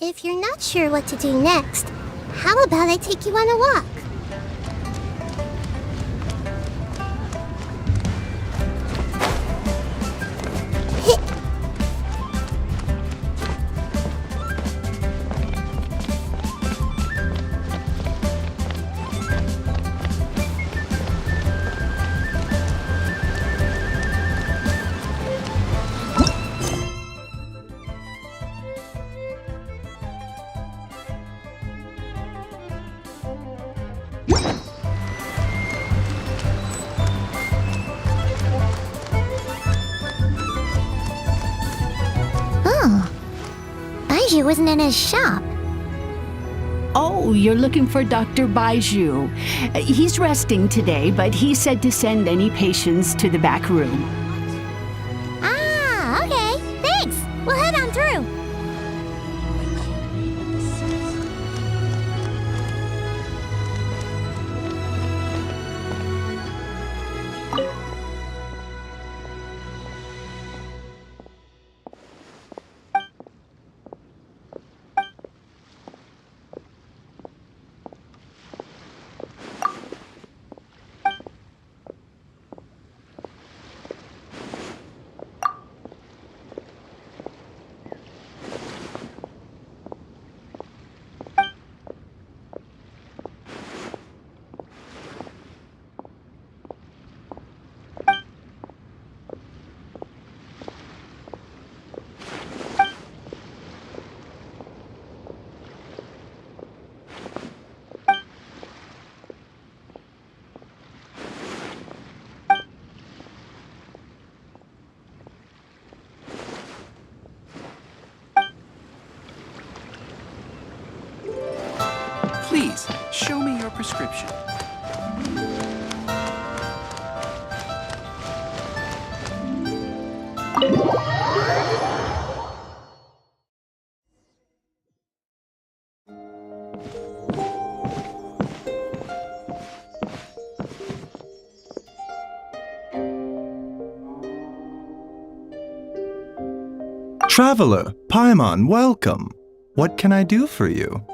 If you're not sure what to do next, how about I take you on a walk? Baiju wasn't in his shop. Oh, you're looking for Dr. Baiju. He's resting today, but he said to send any patients to the back room. Ah, okay. Thanks. We'll head on through. Please, show me your prescription. Traveler, Paimon, welcome. What can I do for you?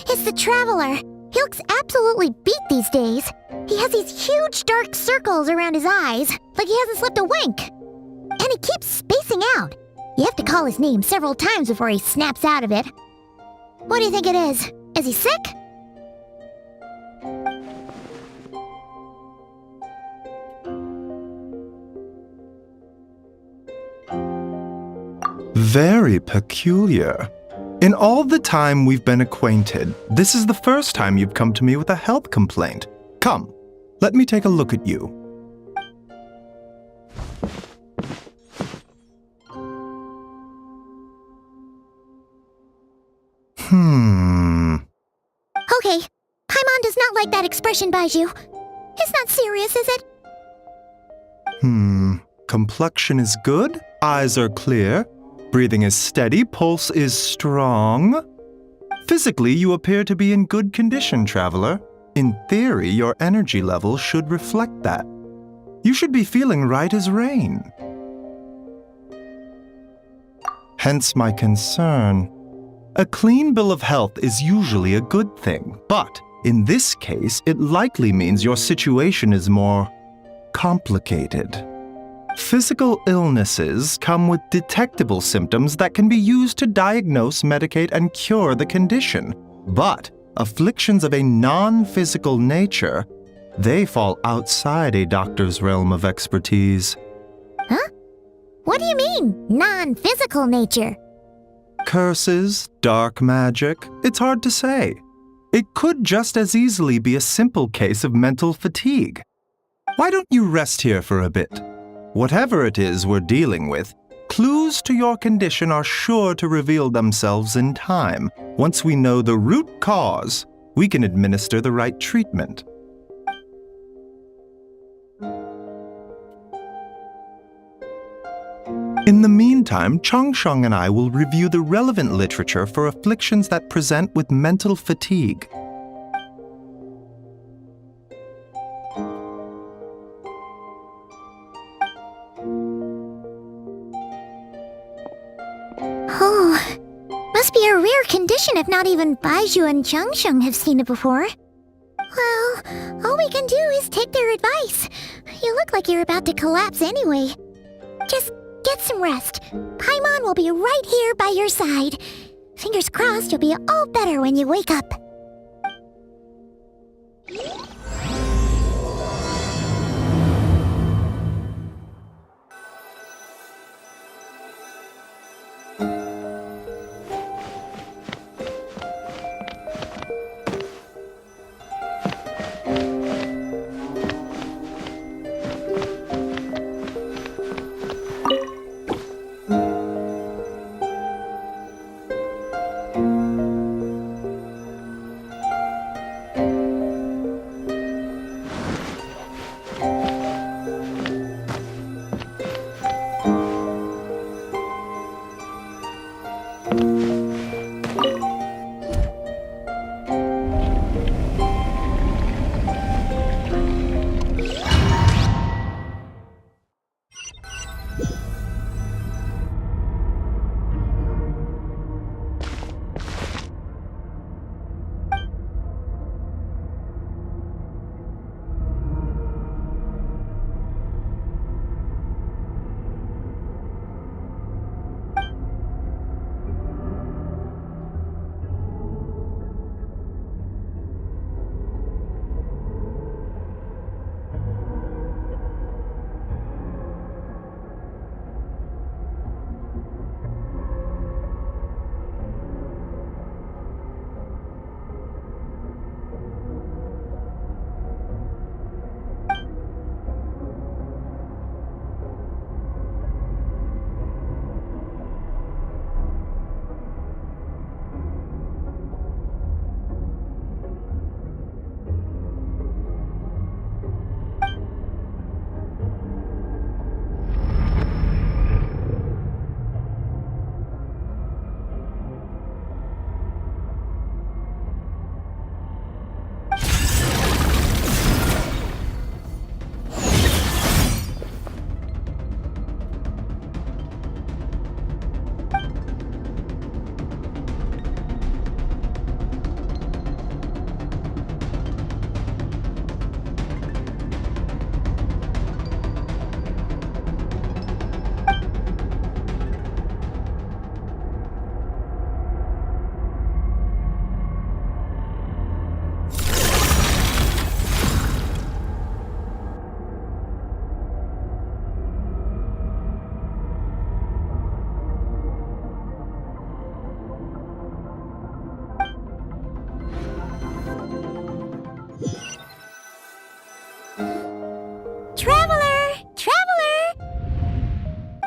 It's the Traveler. He looks absolutely beat these days. He has these huge dark circles around his eyes, like he hasn't slept a wink. And he keeps spacing out. You have to call his name several times before he snaps out of it. What do you think it is? Is he sick? Very peculiar. In all the time we've been acquainted, this is the first time you've come to me with a health complaint. Come, let me take a look at you. Okay, Paimon does not like that expression, Baiju. It's not serious, is it? Complexion is good, eyes are clear, breathing is steady, pulse is strong. Physically, you appear to be in good condition, Traveler. In theory, your energy level should reflect that. You should be feeling right as rain. Hence my concern. A clean bill of health is usually a good thing, but in this case, it likely means your situation is more complicated. Physical illnesses come with detectable symptoms that can be used to diagnose, medicate, and cure the condition. But afflictions of a non-physical nature, they fall outside a doctor's realm of expertise. Huh? What do you mean, non-physical nature? Curses, dark magic, it's hard to say. It could just as easily be a simple case of mental fatigue. Why don't you rest here for a bit? Whatever it is we're dealing with, clues to your condition are sure to reveal themselves in time. Once we know the root cause, we can administer the right treatment. In the meantime, Changsheng and I will review the relevant literature for afflictions that present with mental fatigue. Oh, must be a rare condition if not even Baizhu and Changsheng have seen it before. Well, all we can do is take their advice. You look like you're about to collapse anyway. Just get some rest. Paimon will be right here by your side. Fingers crossed you'll be all better when you wake up.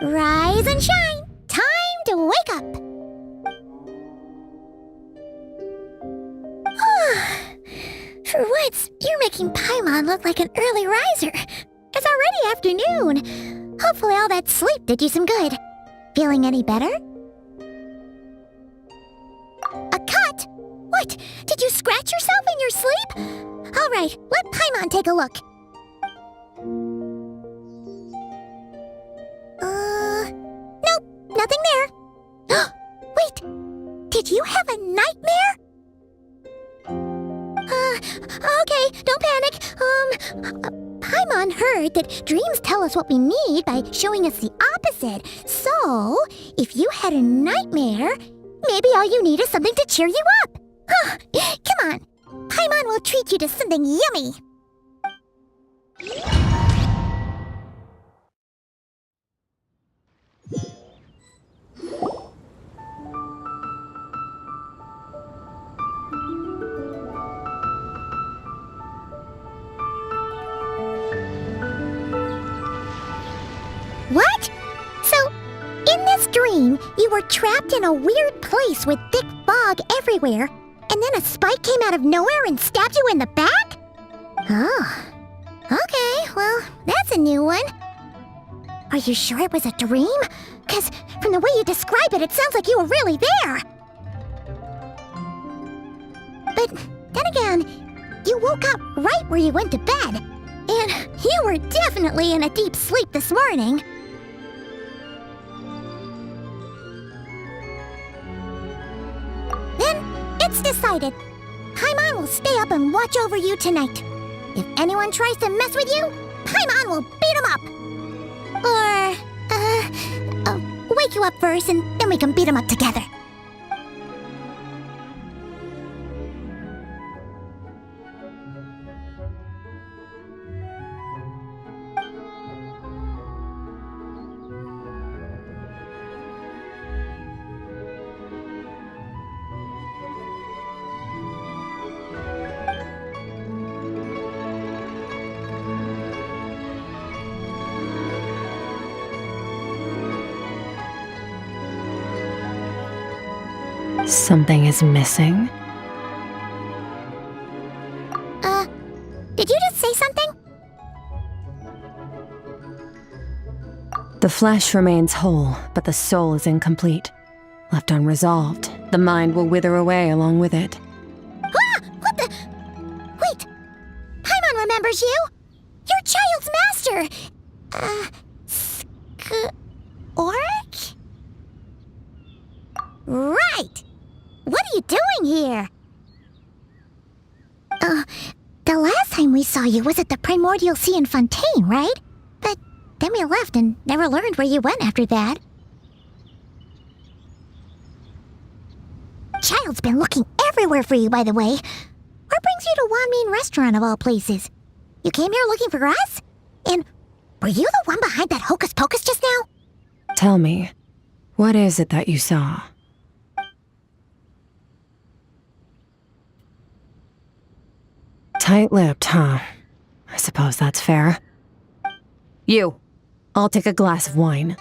Rise and shine! Time to wake up! For once, you're making Paimon look like an early riser. It's already afternoon. Hopefully all that sleep did you some good. Feeling any better? A cut? What? Did you scratch yourself in your sleep? All right, let Paimon take a look. Nope, nothing there. Wait, did you have a nightmare? Okay, don't panic. Paimon heard that dreams tell us what we need by showing us the opposite. So, if you had a nightmare, maybe all you need is something to cheer you up. Come on, Paimon will treat you to something yummy. What? So, in this dream, you were trapped in a weird place with thick fog everywhere, and then a spike came out of nowhere and stabbed you in the back? Oh. Okay, well, that's a new one. Are you sure it was a dream? 'Cause from the way you describe it, it sounds like you were really there. But then again, you woke up right where you went to bed. And you were definitely in a deep sleep this morning. It's decided. Paimon will stay up and watch over you tonight. If anyone tries to mess with you, Paimon will beat him up. Or, wake you up first and then we can beat him up together. Something is missing? Did you just say something? The flesh remains whole, but the soul is incomplete. Left unresolved, the mind will wither away along with it. Ah! What the? Wait! Paimon remembers you! Your child's master! Skirk? Right! What are you doing here? The last time we saw you was at the Primordial Sea in Fontaine, right? But then we left and never learned where you went after that. Child's been looking everywhere for you, by the way. What brings you to Wanmean Restaurant of all places? You came here looking for us? And were you the one behind that hocus pocus just now? Tell me, what is it that you saw? Tight-lipped, huh? I suppose that's fair. You, I'll take a glass of wine.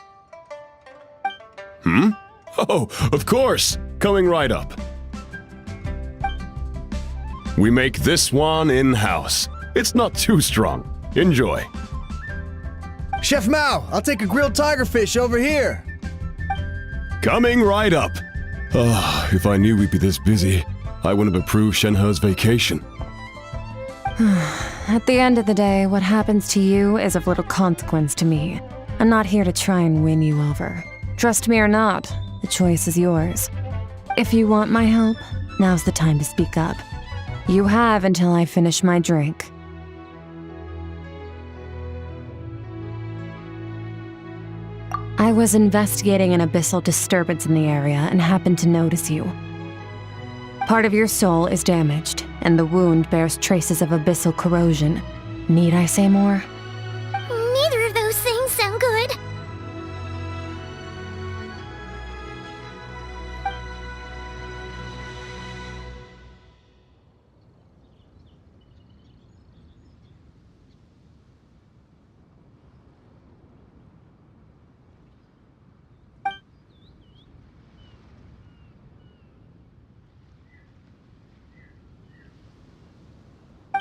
Oh, of course! Coming right up. We make this one in-house. It's not too strong. Enjoy. Chef Mao, I'll take a grilled tigerfish over here. Coming right up. Ah, if I knew we'd be this busy, I wouldn't have approved Shenhe's vacation. At the end of the day, what happens to you is of little consequence to me. I'm not here to try and win you over. Trust me or not, the choice is yours. If you want my help, now's the time to speak up. You have until I finish my drink. I was investigating an abyssal disturbance in the area and happened to notice you. Part of your soul is damaged, and the wound bears traces of abyssal corrosion. Need I say more? Neither of those things sound good.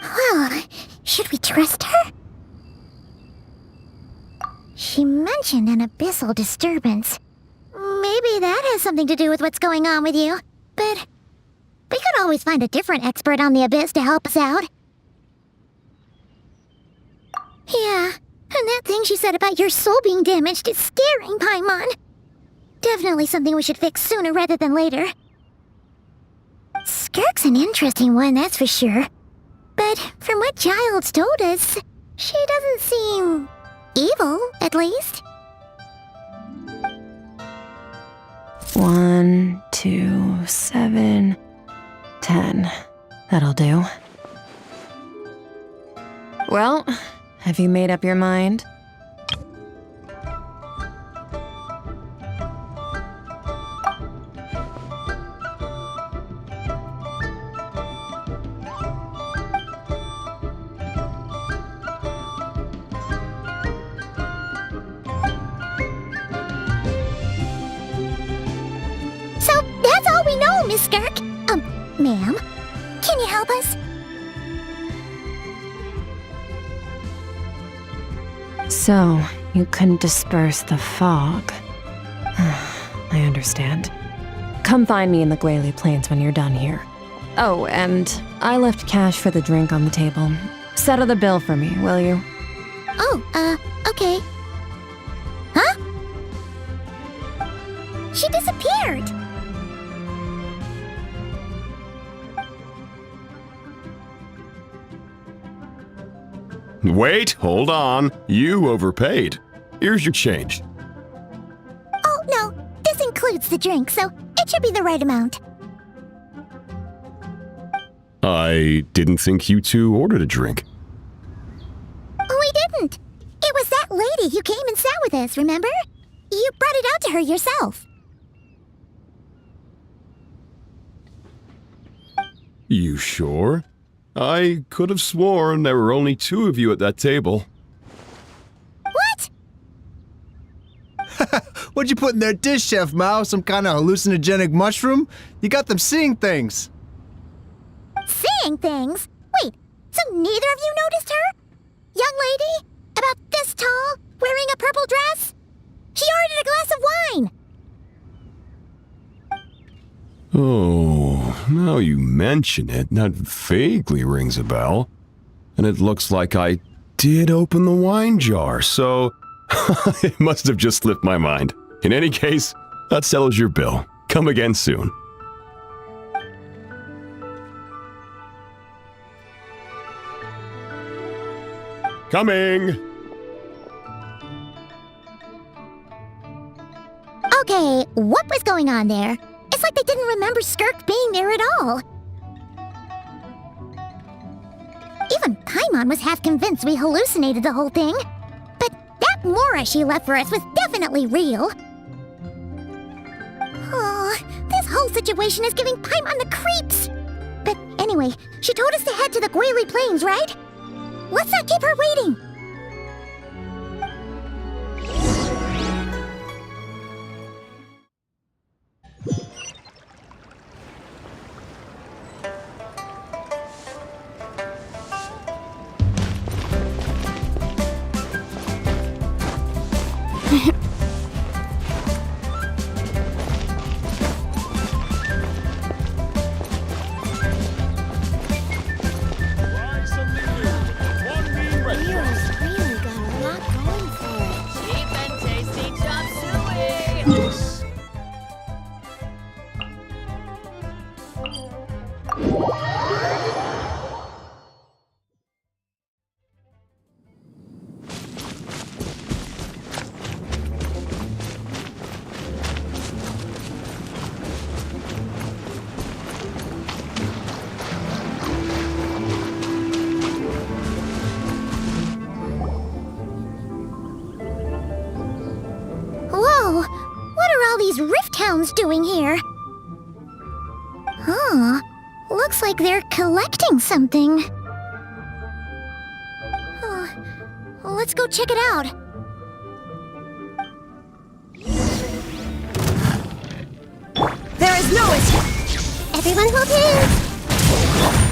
Well, should we trust her? She mentioned an abyssal disturbance. Maybe that has something to do with what's going on with you. But we could always find a different expert on the abyss to help us out. Yeah, and that thing she said about your soul being damaged is scaring, Paimon. Definitely something we should fix sooner rather than later. Skirk's an interesting one, that's for sure. But from what Childs told us, she doesn't seem evil, at least. 1, 2, 7, 10. That'll do. Well, have you made up your mind? So that's all we know, Miss Skirk. Ma'am, can you help us? So, you couldn't disperse the fog. I understand. Come find me in the Guili Plains when you're done here. Oh, and I left cash for the drink on the table. Settle the bill for me, will you? Oh, okay. Huh? She disappeared. Wait, hold on. You overpaid. Here's your change. Oh, no. This includes the drink, so it should be the right amount. I didn't think you two ordered a drink. We didn't. It was that lady who came and sat with us, remember? You brought it out to her yourself. You sure? I could have sworn there were only 2 of you at that table. What? What'd you put in their dish, Chef Mao? Some kind of hallucinogenic mushroom? You got them seeing things. Seeing things? Wait, so neither of you noticed her? Young lady? About this tall? Wearing a purple dress? She ordered a glass of wine! Oh, now you mention it, that vaguely rings a bell. And it looks like I did open the wine jar, so it must have just slipped my mind. In any case, that settles your bill. Come again soon. Coming! Okay, what was going on there? It's like they didn't remember Skirk being there at all. Even Paimon was half convinced we hallucinated the whole thing. But that Mora she left for us was definitely real. Oh, this whole situation is giving Paimon the creeps. But anyway, she told us to head to the Guili Plains, right? Let's not keep her waiting. These rift hounds doing here? Huh. Looks like they're collecting something. Let's go check it out. There is no escape. Everyone hold hands.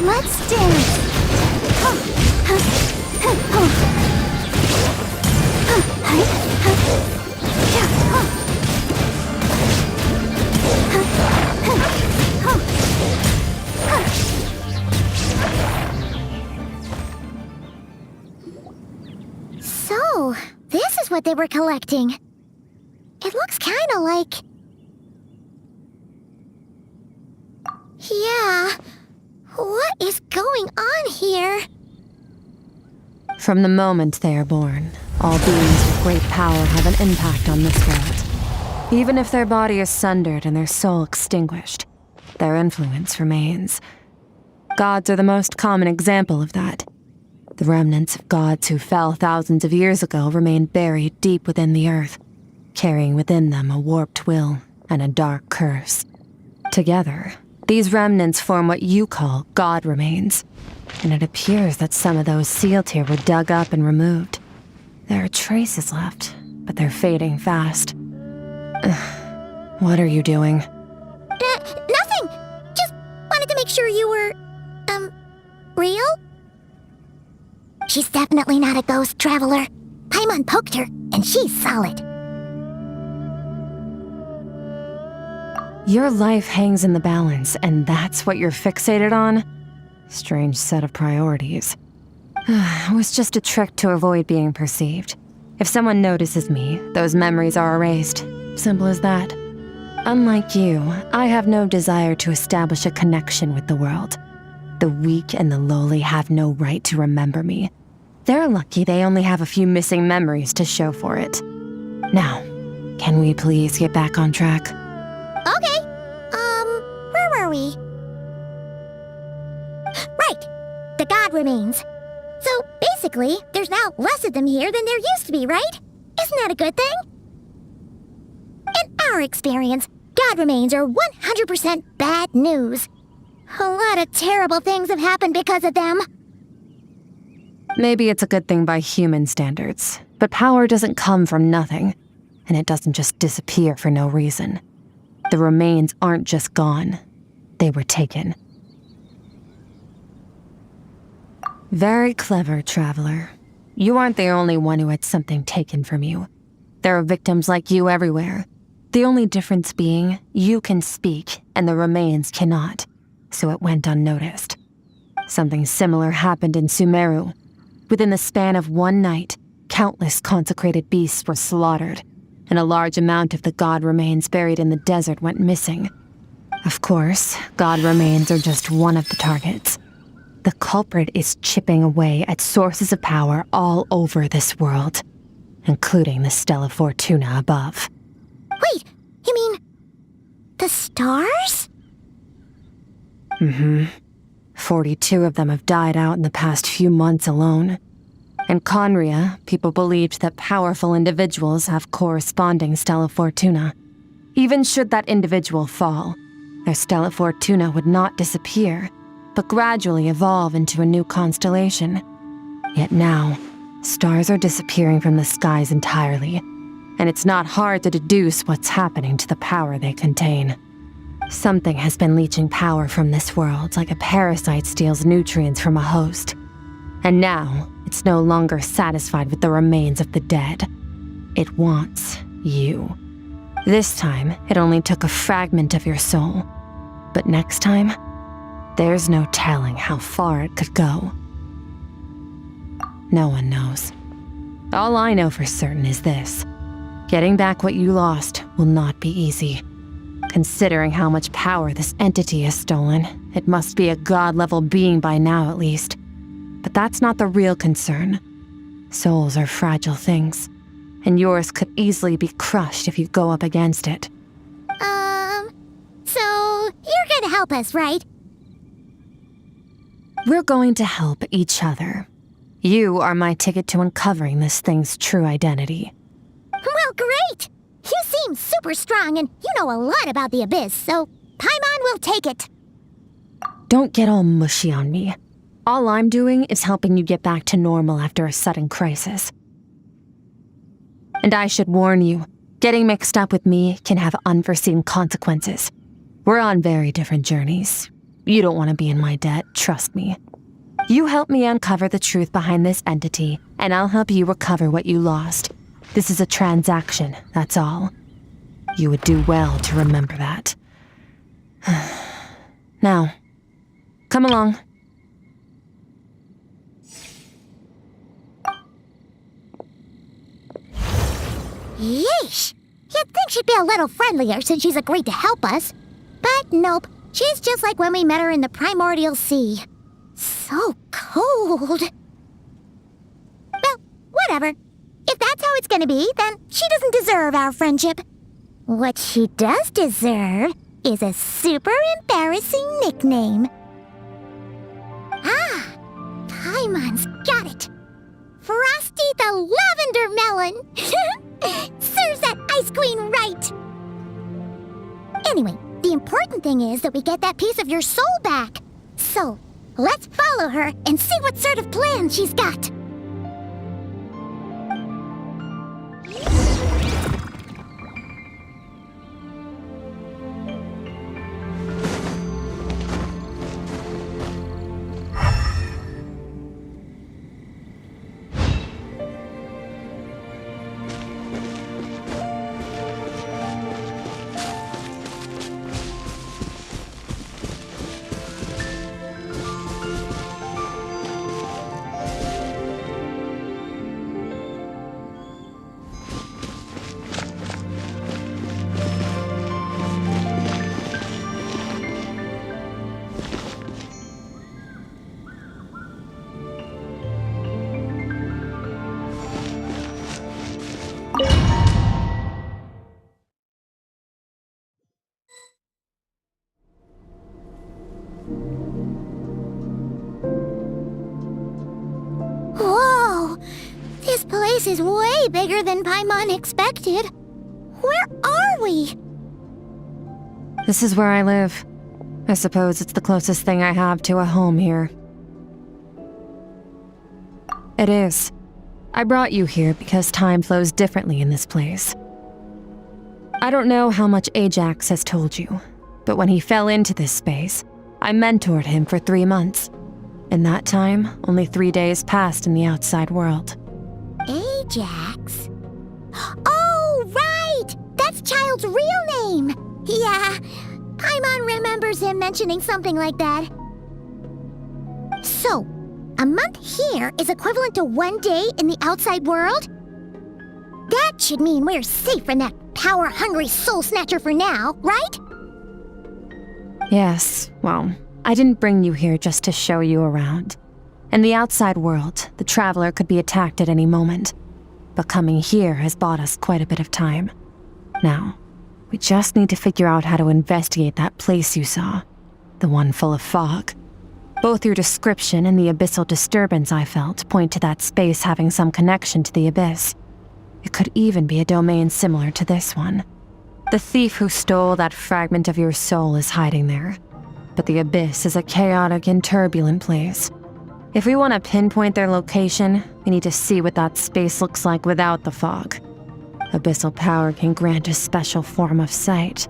Let's dance. So, this is what they were collecting. It looks kinda like... Yeah, what is going on here? From the moment they are born, all beings with great power have an impact on this world. Even if their body is sundered and their soul extinguished, their influence remains. Gods are the most common example of that. The remnants of gods who fell thousands of years ago remain buried deep within the earth, carrying within them a warped will and a dark curse. Together, these remnants form what you call god remains, and it appears that some of those sealed here were dug up and removed. There are traces left, but they're fading fast. What are you doing? Nothing! Just wanted to make sure you were, real? She's definitely not a ghost traveler. Paimon poked her, and she's solid. Your life hangs in the balance, and that's what you're fixated on? Strange set of priorities. It was just a trick to avoid being perceived. If someone notices me, those memories are erased. Simple as that. Unlike you, I have no desire to establish a connection with the world. The weak and the lowly have no right to remember me. They're lucky they only have a few missing memories to show for it. Now, can we please get back on track? Okay. Where were we? Right. The god remains. So basically, there's now less of them here than there used to be, right? Isn't that a good thing? In our experience, god remains are 100% bad news. A lot of terrible things have happened because of them. Maybe it's a good thing by human standards, but power doesn't come from nothing, and it doesn't just disappear for no reason. The remains aren't just gone. They were taken. Very clever, traveler. You aren't the only one who had something taken from you. There are victims like you everywhere. The only difference being, you can speak, and the remains cannot, so it went unnoticed. Something similar happened in Sumeru. Within the span of one night, countless consecrated beasts were slaughtered, and a large amount of the god remains buried in the desert went missing. Of course, god remains are just one of the targets. The culprit is chipping away at sources of power all over this world, including the Stella Fortuna above. Wait, you mean the stars? 42 of them have died out in the past few months alone. In Conria, people believed that powerful individuals have corresponding Stella Fortuna. Even should that individual fall, their Stella Fortuna would not disappear, but gradually evolve into a new constellation. Yet now, stars are disappearing from the skies entirely, and it's not hard to deduce what's happening to the power they contain. Something has been leeching power from this world like a parasite steals nutrients from a host. And now, it's no longer satisfied with the remains of the dead. It wants you. This time, it only took a fragment of your soul. But next time, there's no telling how far it could go. No one knows. All I know for certain is this. Getting back what you lost will not be easy. Considering how much power this entity has stolen, it must be a god-level being by now at least. But that's not the real concern. Souls are fragile things, and yours could easily be crushed if you go up against it. So you're gonna help us, right? We're going to help each other. You are my ticket to uncovering this thing's true identity. Well, great! You seem super strong and you know a lot about the Abyss, so Paimon will take it. Don't get all mushy on me. All I'm doing is helping you get back to normal after a sudden crisis. And I should warn you, getting mixed up with me can have unforeseen consequences. We're on very different journeys. You don't want to be in my debt, trust me. You help me uncover the truth behind this entity, and I'll help you recover what you lost. This is a transaction, that's all. You would do well to remember that. Now, come along. Yeesh! You'd think she'd be a little friendlier since she's agreed to help us. But nope, she's just like when we met her in the Primordial Sea. So cold. Well, whatever. If that's how it's gonna be, then she doesn't deserve our friendship. What she does deserve is a super embarrassing nickname. Ah, Paimon's got it. Frosty the Lavender Melon. Serves that ice queen right. Anyway, the important thing is that we get that piece of your soul back. So, let's follow her and see what sort of plan she's got. This is way bigger than Paimon expected. Where are we? This is where I live. I suppose it's the closest thing I have to a home here. It is. I brought you here because time flows differently in this place. I don't know how much Ajax has told you, but when he fell into this space, I mentored him for 3 months. In that time, only 3 days passed in the outside world. Ajax? Oh, right! That's Child's real name! Yeah, Paimon remembers him mentioning something like that. So, a month here is equivalent to 1 day in the outside world? That should mean we're safe from that power-hungry soul snatcher for now, right? Yes, well, I didn't bring you here just to show you around. In the outside world, the Traveler could be attacked at any moment. But coming here has bought us quite a bit of time. Now, we just need to figure out how to investigate that place you saw. The one full of fog. Both your description and the abyssal disturbance I felt point to that space having some connection to the abyss. It could even be a domain similar to this one. The thief who stole that fragment of your soul is hiding there. But the abyss is a chaotic and turbulent place. If we want to pinpoint their location, we need to see what that space looks like without the fog. Abyssal power can grant a special form of sight.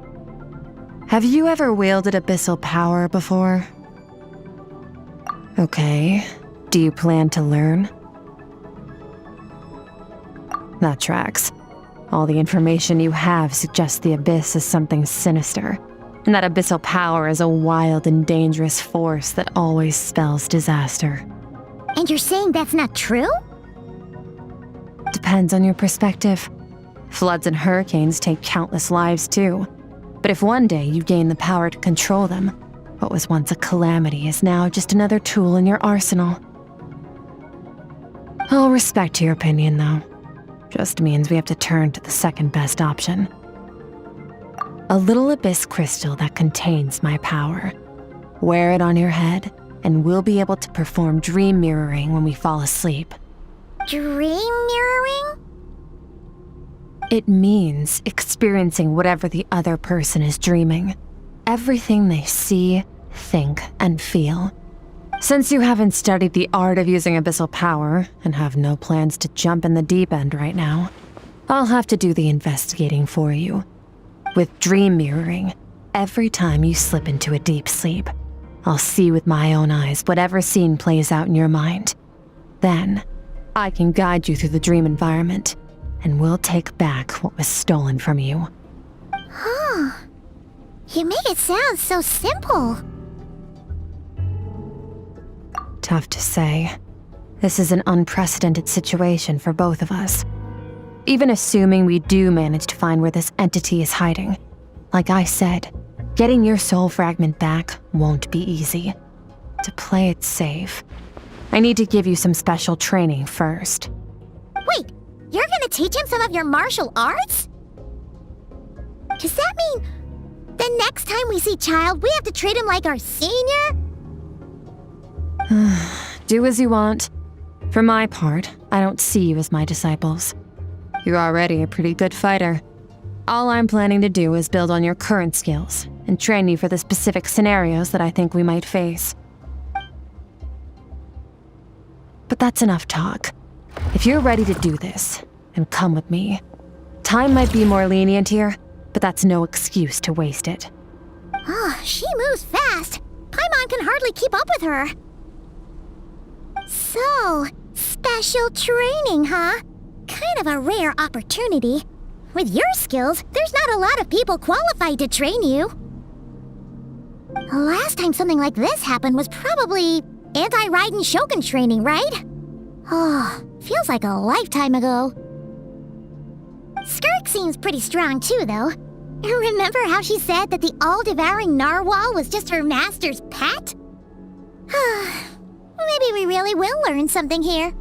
Have you ever wielded abyssal power before? Okay. Do you plan to learn? That tracks. All the information you have suggests the abyss is something sinister, and that abyssal power is a wild and dangerous force that always spells disaster. And you're saying that's not true? Depends on your perspective. Floods and hurricanes take countless lives too. But if one day you gain the power to control them, what was once a calamity is now just another tool in your arsenal. I'll respect your opinion, though. Just means we have to turn to the second best option. A little abyss crystal that contains my power. Wear it on your head, and we'll be able to perform dream mirroring when we fall asleep. Dream mirroring? It means experiencing whatever the other person is dreaming. Everything they see, think, and feel. Since you haven't studied the art of using abyssal power, and have no plans to jump in the deep end right now, I'll have to do the investigating for you. With dream mirroring, every time you slip into a deep sleep, I'll see with my own eyes whatever scene plays out in your mind. Then, I can guide you through the dream environment, and we'll take back what was stolen from you. Huh. You make it sound so simple. Tough to say. This is an unprecedented situation for both of us. Even assuming we do manage to find where this entity is hiding, like I said, getting your soul fragment back won't be easy. To play it safe, I need to give you some special training first. Wait, you're gonna teach him some of your martial arts? Does that mean the next time we see Child, we have to treat him like our senior? Do as you want. For my part, I don't see you as my disciples. You're already a pretty good fighter. All I'm planning to do is build on your current skills and train you for the specific scenarios that I think we might face. But that's enough talk. If you're ready to do this, then come with me. Time might be more lenient here, but that's no excuse to waste it. Oh, she moves fast. Paimon can hardly keep up with her. So, special training, huh? Kind of a rare opportunity. With your skills, there's not a lot of people qualified to train you. The last time something like this happened was probably anti-Raiden Shogun training, right? Oh, feels like a lifetime ago. Skirk seems pretty strong too, though. Remember how she said that the all-devouring narwhal was just her master's pet? Maybe we really will learn something here.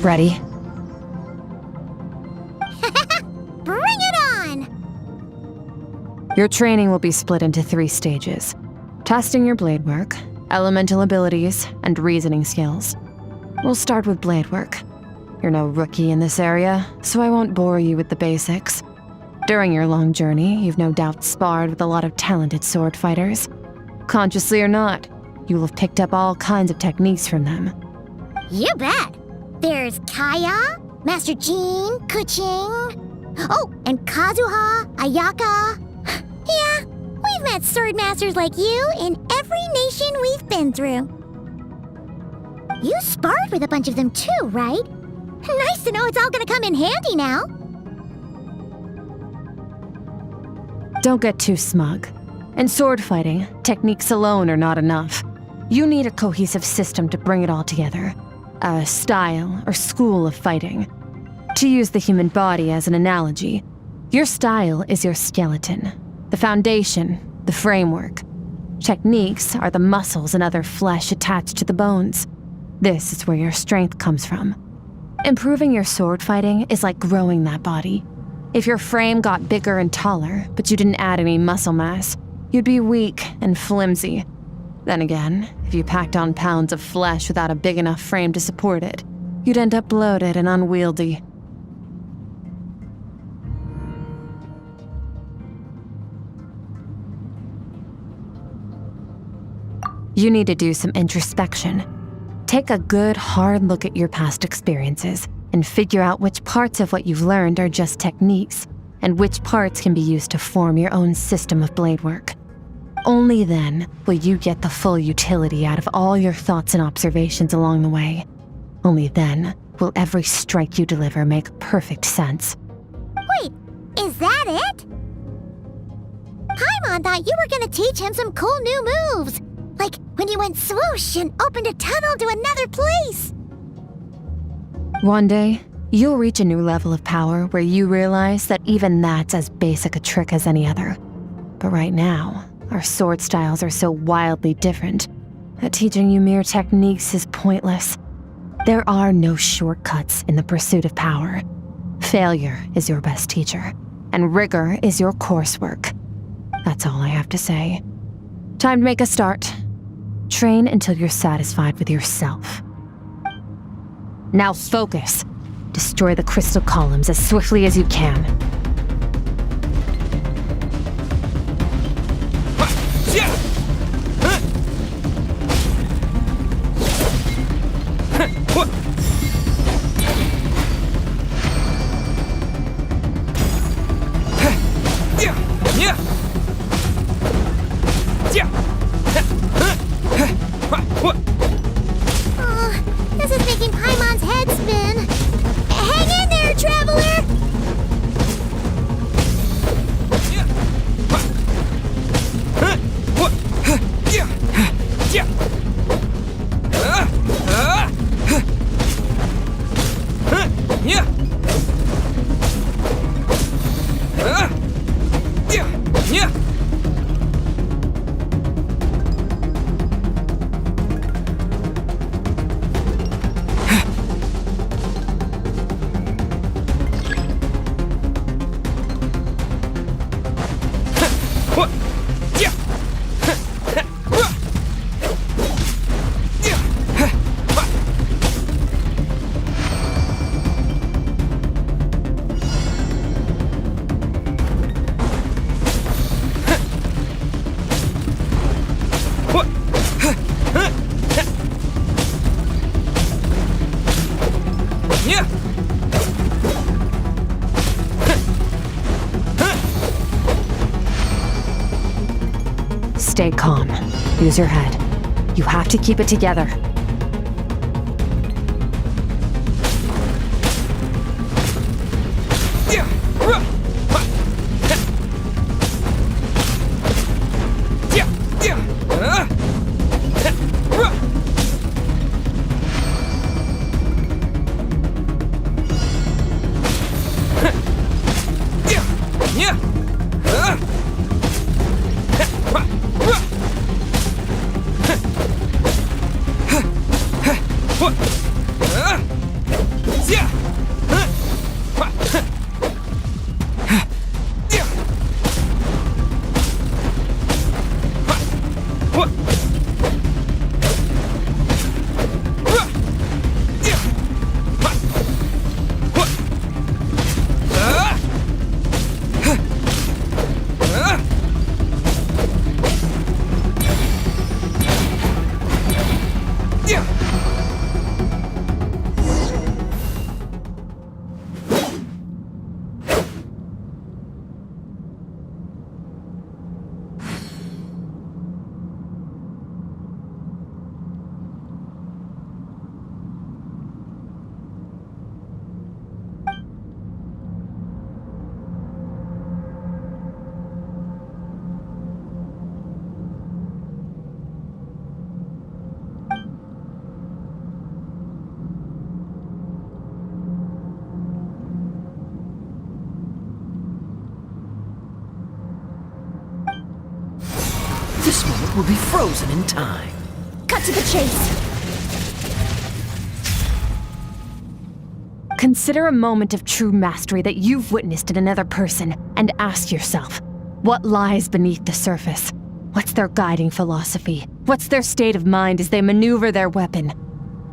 Ready? Bring it on! Your training will be split into 3 stages. Testing your blade work, elemental abilities, and reasoning skills. We'll start with blade work. You're no rookie in this area, so I won't bore you with the basics. During your long journey, you've no doubt sparred with a lot of talented sword fighters. Consciously or not, you'll have picked up all kinds of techniques from them. You bet! There's Kaya, Master Jean, Kuching. Oh, and Kazuha, Ayaka. Yeah, we've met sword masters like you in every nation we've been through. You sparred with a bunch of them too, right? Nice to know it's all gonna come in handy now. Don't get too smug. In sword fighting, techniques alone are not enough. You need a cohesive system to bring it all together. A style or school of fighting. To use the human body as an analogy, your style is your skeleton, the foundation, the framework. Techniques are the muscles and other flesh attached to the bones. This is where your strength comes from. Improving your sword fighting is like growing that body. If your frame got bigger and taller, but you didn't add any muscle mass, you'd be weak and flimsy. Then again, if you packed on pounds of flesh without a big enough frame to support it, you'd end up bloated and unwieldy. You need to do some introspection. Take a good, hard look at your past experiences and figure out which parts of what you've learned are just techniques and which parts can be used to form your own system of blade work. Only then will you get the full utility out of all your thoughts and observations along the way. Only then will every strike you deliver make perfect sense. Wait, is that it? Paimon thought you were gonna teach him some cool new moves. Like when you went swoosh and opened a tunnel to another place. One day, you'll reach a new level of power where you realize that even that's as basic a trick as any other. But right now, our sword styles are so wildly different that teaching you mere techniques is pointless. There are no shortcuts in the pursuit of power. Failure is your best teacher, and rigor is your coursework. That's all I have to say. Time to make a start. Train until you're satisfied with yourself. Now focus. Destroy the crystal columns as swiftly as you can. This is making Paimon's head spin. Hang in there, traveler! Stay calm. Use your head. You have to keep it together. This moment will be frozen in time. Cut to the chase. Consider a moment of true mastery that you've witnessed in another person and ask yourself, what lies beneath the surface? What's their guiding philosophy? What's their state of mind as they maneuver their weapon?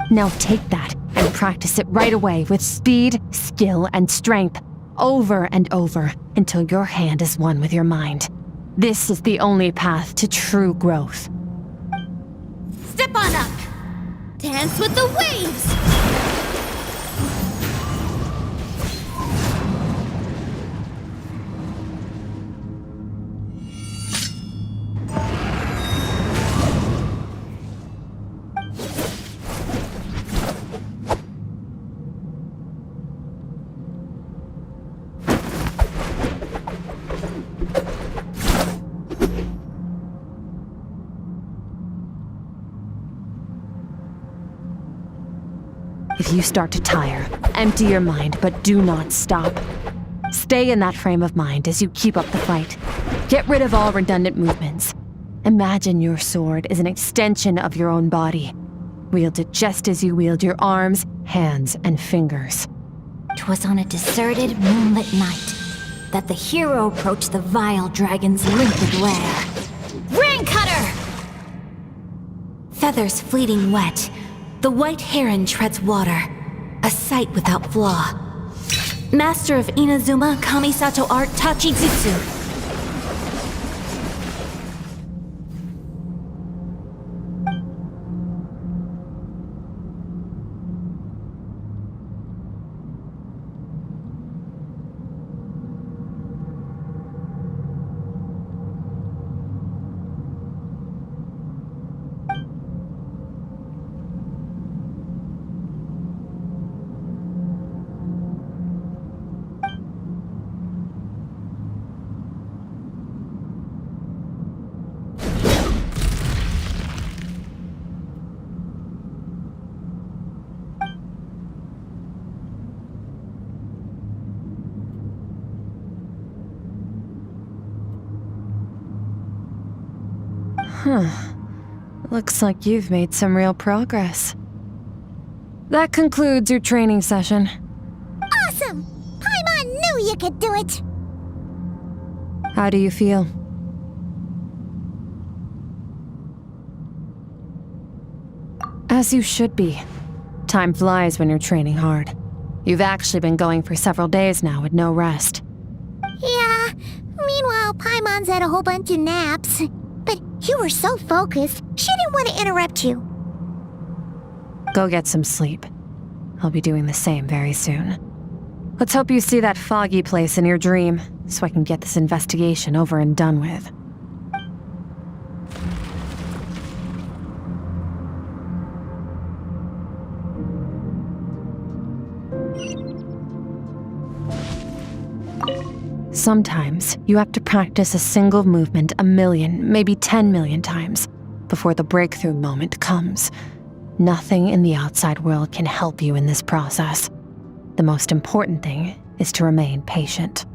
Now take that and practice it right away with speed, skill, and strength, over and over, until your hand is one with your mind. This is the only path to true growth. Step on up. Dance with the waves. If you start to tire, empty your mind, but do not stop. Stay in that frame of mind as you keep up the fight. Get rid of all redundant movements. Imagine your sword is an extension of your own body. Wield it just as you wield your arms, hands, and fingers. 'Twas on a deserted, moonlit night that the hero approached the vile dragon's limpid lair. Ring cutter! Feathers fleeting wet, the white heron treads water, a sight without flaw. Master of Inazuma Kamisato art Tachijutsu. Looks like you've made some real progress. That concludes your training session. Awesome! Paimon knew you could do it! How do you feel? As you should be. Time flies when you're training hard. You've actually been going for several days now with no rest. Yeah, meanwhile Paimon's had a whole bunch of naps. But you were so focused, she didn't want to interrupt you. Go get some sleep. I'll be doing the same very soon. Let's hope you see that foggy place in your dream, so I can get this investigation over and done with. Sometimes, you have to practice a single movement 1,000,000, maybe 10,000,000 times, before the breakthrough moment comes. Nothing in the outside world can help you in this process. The most important thing is to remain patient.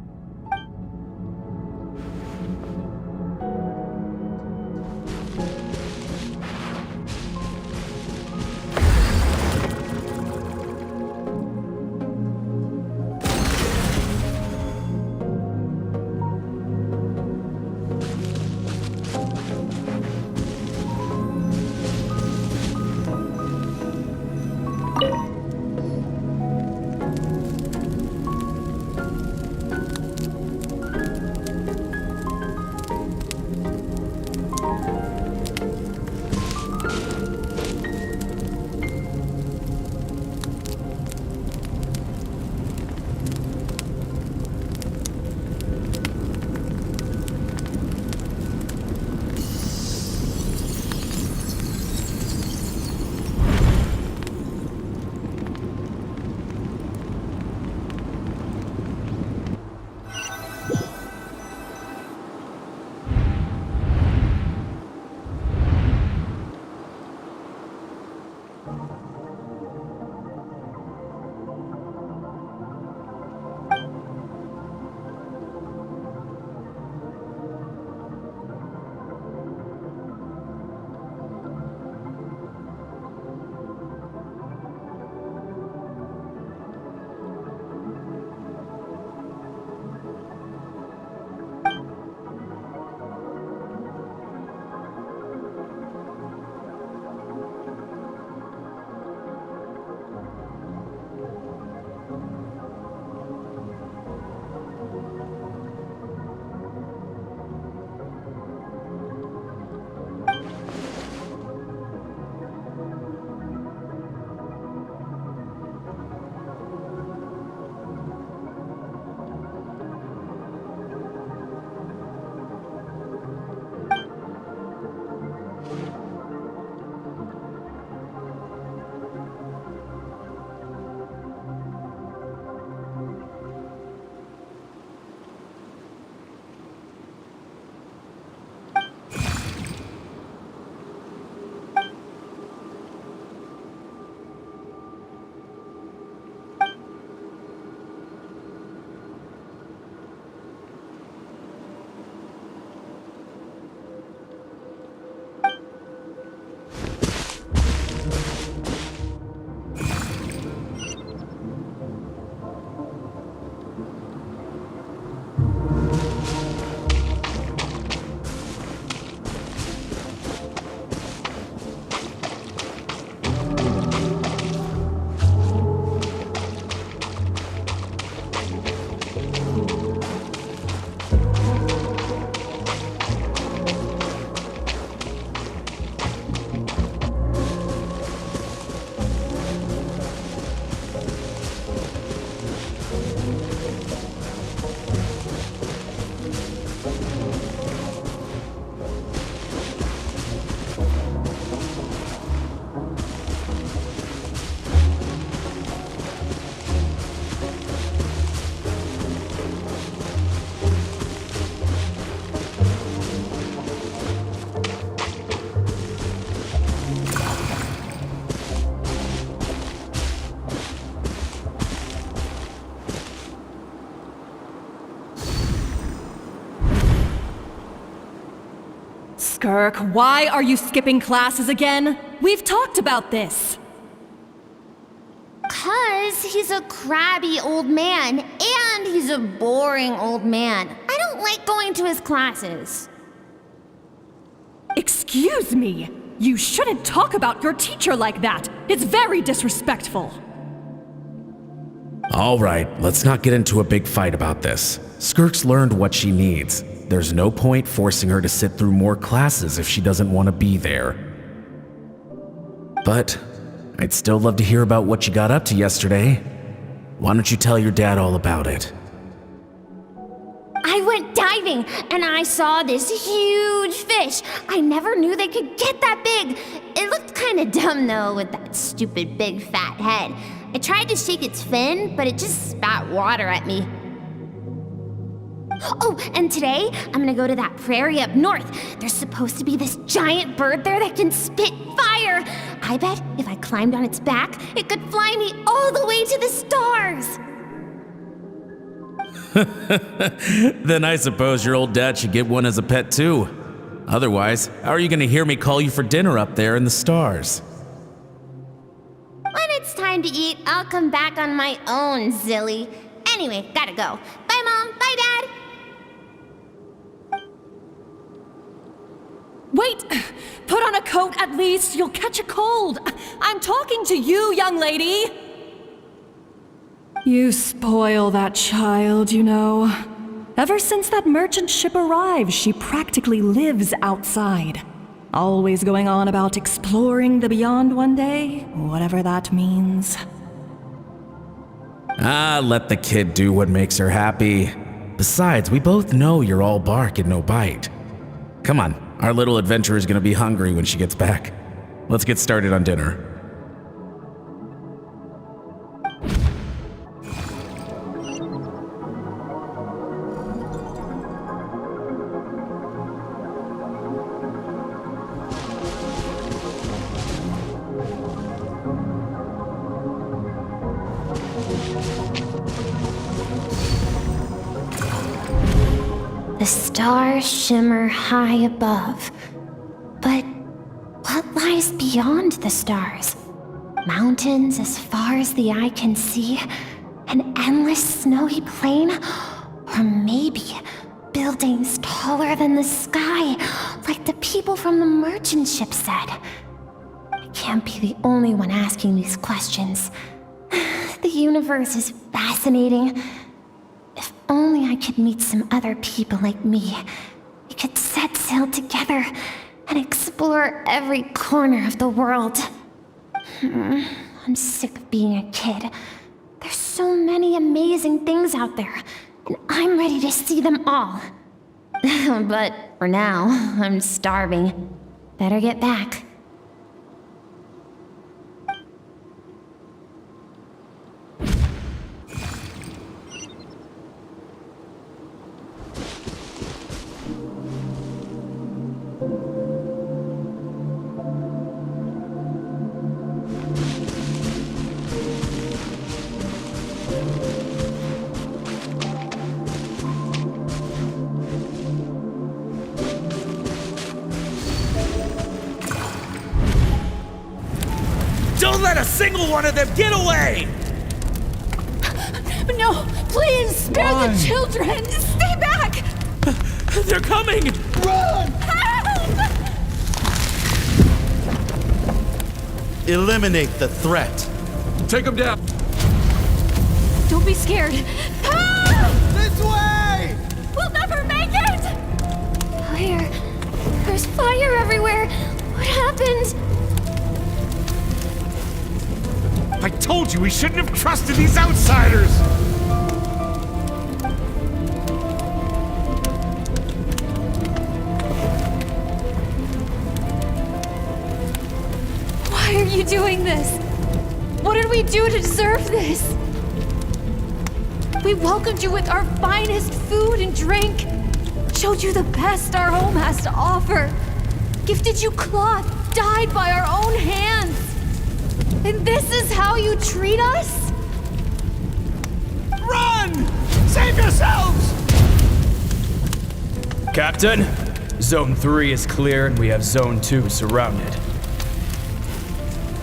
Skirk, why are you skipping classes again? We've talked about this. 'Cause he's a crabby old man, and he's a boring old man. I don't like going to his classes. Excuse me. You shouldn't talk about your teacher like that. It's very disrespectful. All right, let's not get into a big fight about this. Skirk's learned what she needs. There's no point forcing her to sit through more classes if she doesn't want to be there. But I'd still love to hear about what you got up to yesterday. Why don't you tell your dad all about it? I went diving, and I saw this huge fish. I never knew they could get that big. It looked kinda dumb though, with that stupid big fat head. I tried to shake its fin, but it just spat water at me. Oh, and today, I'm gonna go to that prairie up north. There's supposed to be this giant bird there that can spit fire. I bet if I climbed on its back, it could fly me all the way to the stars. Then I suppose your old dad should get one as a pet too. Otherwise, how are you gonna hear me call you for dinner up there in the stars? When it's time to eat, I'll come back on my own, Zilly. Anyway, gotta go. Bye, Mom. Bye, Dad. Wait! Put on a coat at least. You'll catch a cold. I'm talking to you, young lady. You spoil that child, you know. Ever since that merchant ship arrived, she practically lives outside. Always going on about exploring the beyond one day, whatever that means. Let the kid do what makes her happy. Besides, we both know you're all bark and no bite. Come on, our little adventurer is gonna be hungry when she gets back. Let's get started on dinner. The stars shimmer high above. But what lies beyond the stars? Mountains as far as the eye can see? An endless snowy plain? Or maybe buildings taller than the sky, like the people from the merchant ship said? I can't be the only one asking these questions. The universe is fascinating. If only I could meet some other people like me. We could set sail together and explore every corner of the world. I'm sick of being a kid. There's so many amazing things out there, and I'm ready to see them all. But for now, I'm starving. Better get back. Don't let a single one of them get away! No, please, spare the children! Stay back! They're coming! Run! Help! Eliminate the threat. Take them down! Don't be scared. Help! This way! We'll never make it! Fire. There's fire everywhere. What happened? I told you we shouldn't have trusted these outsiders! Why are you doing this? What did we do to deserve this? We welcomed you with our finest food and drink, showed you the best our home has to offer, gifted you cloth dyed by our own hands. And this is how you treat us? Run! Save yourselves! Captain, Zone 3 is clear and we have Zone 2 surrounded.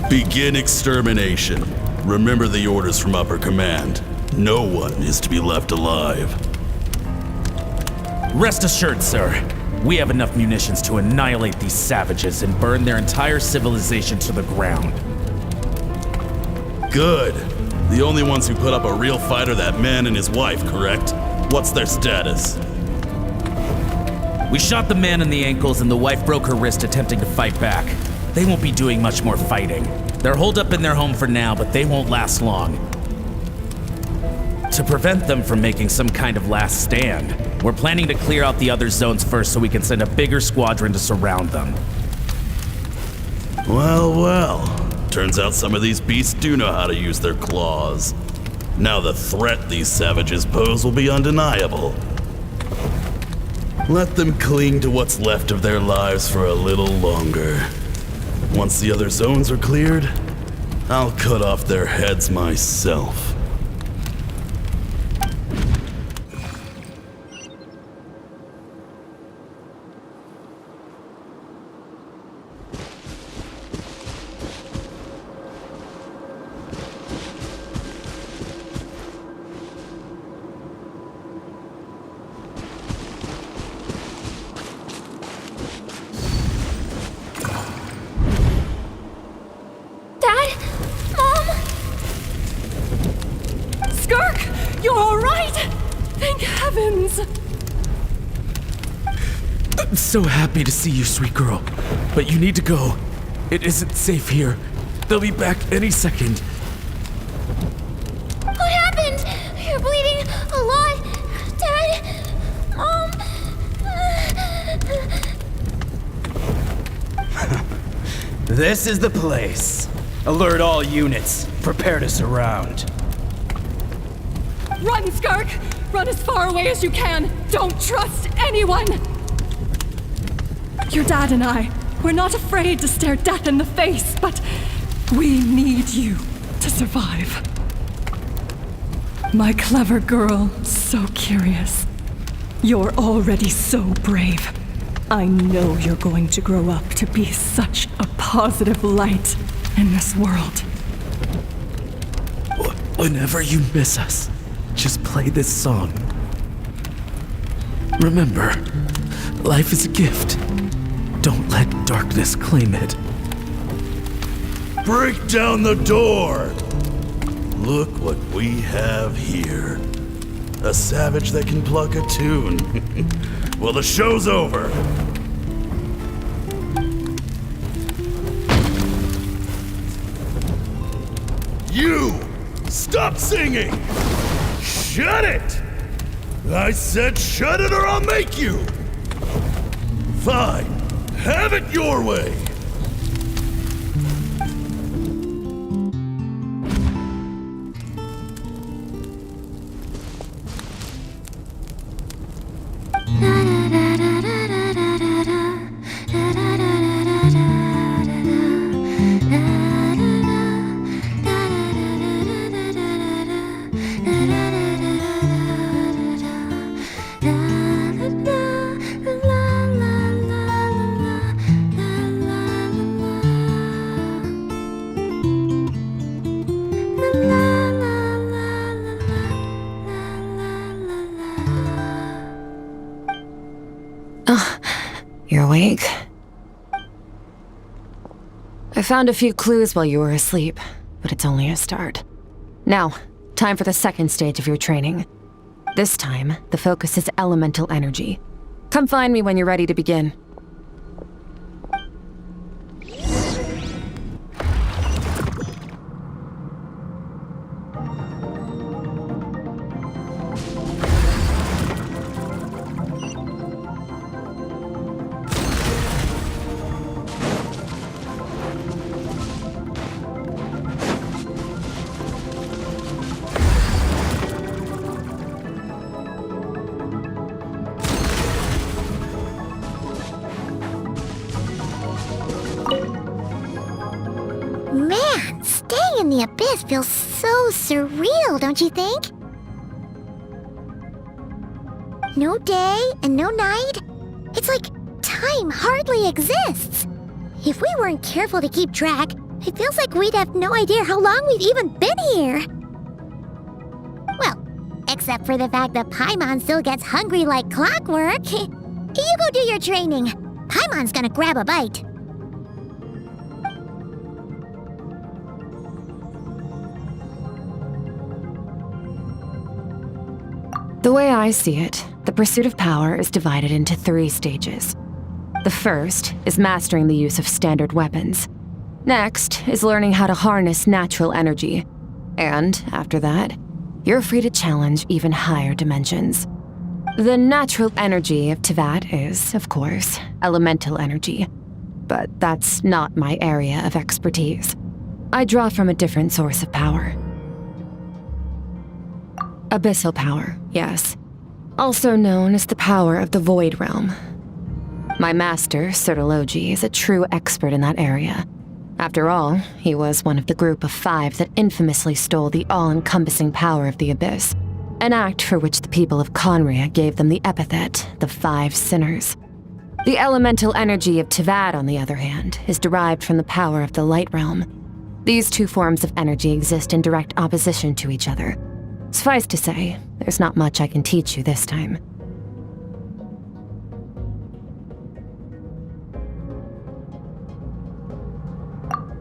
Begin extermination. Remember the orders from upper command. No one is to be left alive. Rest assured, sir. We have enough munitions to annihilate these savages and burn their entire civilization to the ground. Good. The only ones who put up a real fight are that man and his wife, correct? What's their status? We shot the man in the ankles and the wife broke her wrist attempting to fight back. They won't be doing much more fighting. They're holed up in their home for now, but they won't last long. To prevent them from making some kind of last stand, we're planning to clear out the other zones first so we can send a bigger squadron to surround them. Well. Turns out some of these beasts do know how to use their claws. Now the threat these savages pose will be undeniable. Let them cling to what's left of their lives for a little longer. Once the other zones are cleared, I'll cut off their heads myself. Skirk! You're alright! Thank heavens! I'm so happy to see you, sweet girl. But you need to go. It isn't safe here. They'll be back any second. What happened? You're bleeding a lot. Dad? This is the place. Alert all units. Prepare to surround. Run, Skirk! Run as far away as you can! Don't trust anyone! Your dad and I, we're not afraid to stare death in the face, but we need you to survive. My clever girl, so curious. You're already so brave. I know you're going to grow up to be such a positive light in this world. Whenever you miss us, just play this song. Remember, life is a gift. Don't let darkness claim it. Break down the door! Look what we have here. A savage that can pluck a tune. Well, the show's over. You! Stop singing! Shut it! I said shut it or I'll make you! Fine. Have it your way! You're awake? I found a few clues while you were asleep, but it's only a start. Now, time for the second stage of your training. This time, the focus is elemental energy. Come find me when you're ready to begin. Man, staying in the abyss feels so surreal, don't you think? No day and no night. It's like Time hardly exists. If we weren't careful to keep track, it feels like we'd have no idea how long we've even been here. Well, except for the fact that Paimon still gets hungry like clockwork. You go do your training. Paimon's gonna grab a bite. The way I see it, the pursuit of power is divided into 3 stages. The first is mastering the use of standard weapons. Next is learning how to harness natural energy. And after that, you're free to challenge even higher dimensions. The natural energy of Teyvat is, of course, elemental energy. But that's not my area of expertise. I draw from a different source of power. Abyssal power, yes. Also known as the power of the Void Realm. My master, Sertologi, is a true expert in that area. After all, he was one of the group of 5 that infamously stole the all-encompassing power of the Abyss, an act for which the people of Conria gave them the epithet, the 5 Sinners. The elemental energy of Teyvat, on the other hand, is derived from the power of the Light Realm. These 2 forms of energy exist in direct opposition to each other. Suffice to say, there's not much I can teach you this time.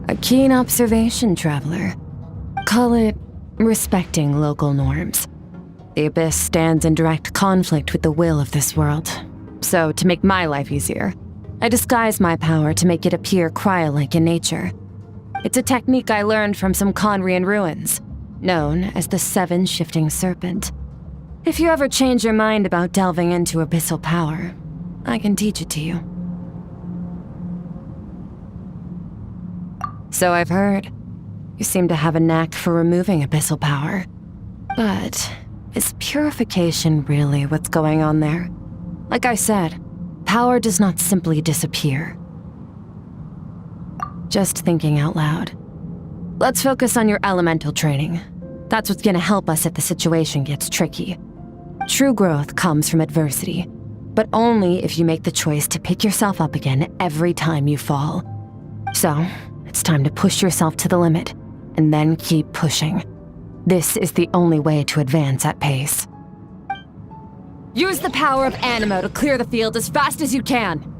A keen observation, traveler. Call it respecting local norms. The Abyss stands in direct conflict with the will of this world. So, to make my life easier, I disguise my power to make it appear cryo-like in nature. It's a technique I learned from some Conrian ruins, known as the 7 Shifting Serpent. If you ever change your mind about delving into abyssal power, I can teach it to you. So I've heard. You seem to have a knack for removing abyssal power. But is purification really what's going on there? Like I said, power does not simply disappear. Just thinking out loud. Let's focus on your elemental training. That's what's gonna help us if the situation gets tricky. True growth comes from adversity, but only if you make the choice to pick yourself up again every time you fall. So, it's time to push yourself to the limit, and then keep pushing. This is the only way to advance at pace. Use the power of Animo to clear the field as fast as you can.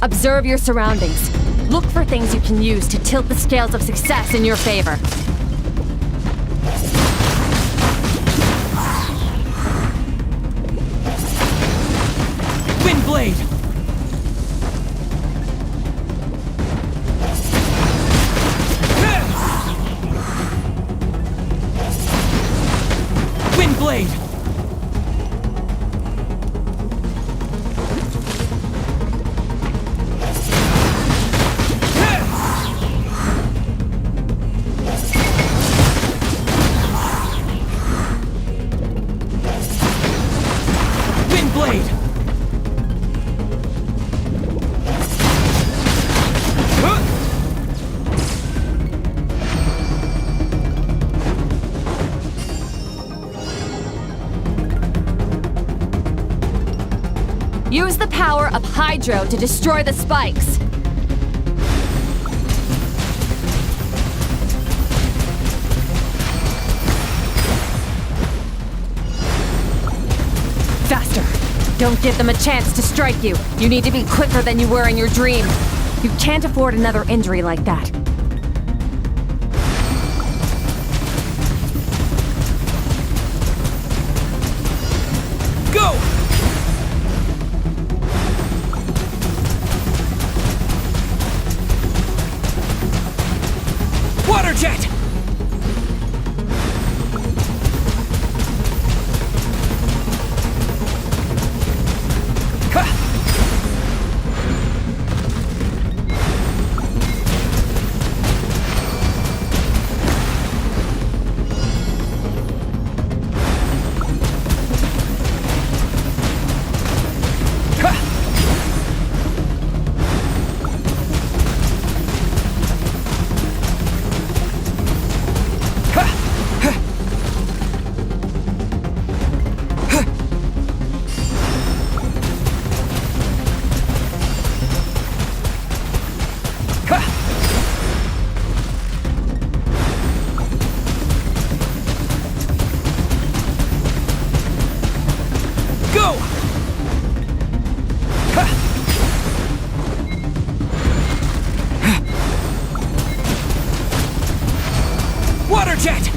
Observe your surroundings. Look for things you can use to tilt the scales of success in your favor. Windblade! Windblade! Use the power of Hydro to destroy the spikes. Don't give them a chance to strike you. You need to be quicker than you were in your dream. You can't afford another injury like that. Go! Water jet! Water jet!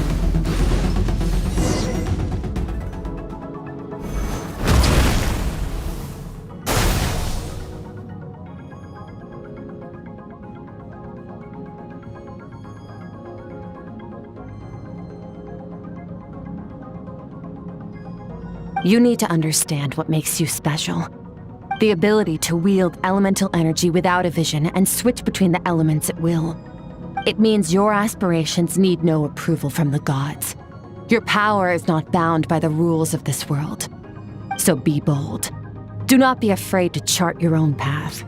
You need to understand what makes you special. The ability to wield elemental energy without a vision and switch between the elements at will. It means your aspirations need no approval from the gods. Your power is not bound by the rules of this world. So be bold. Do not be afraid to chart your own path.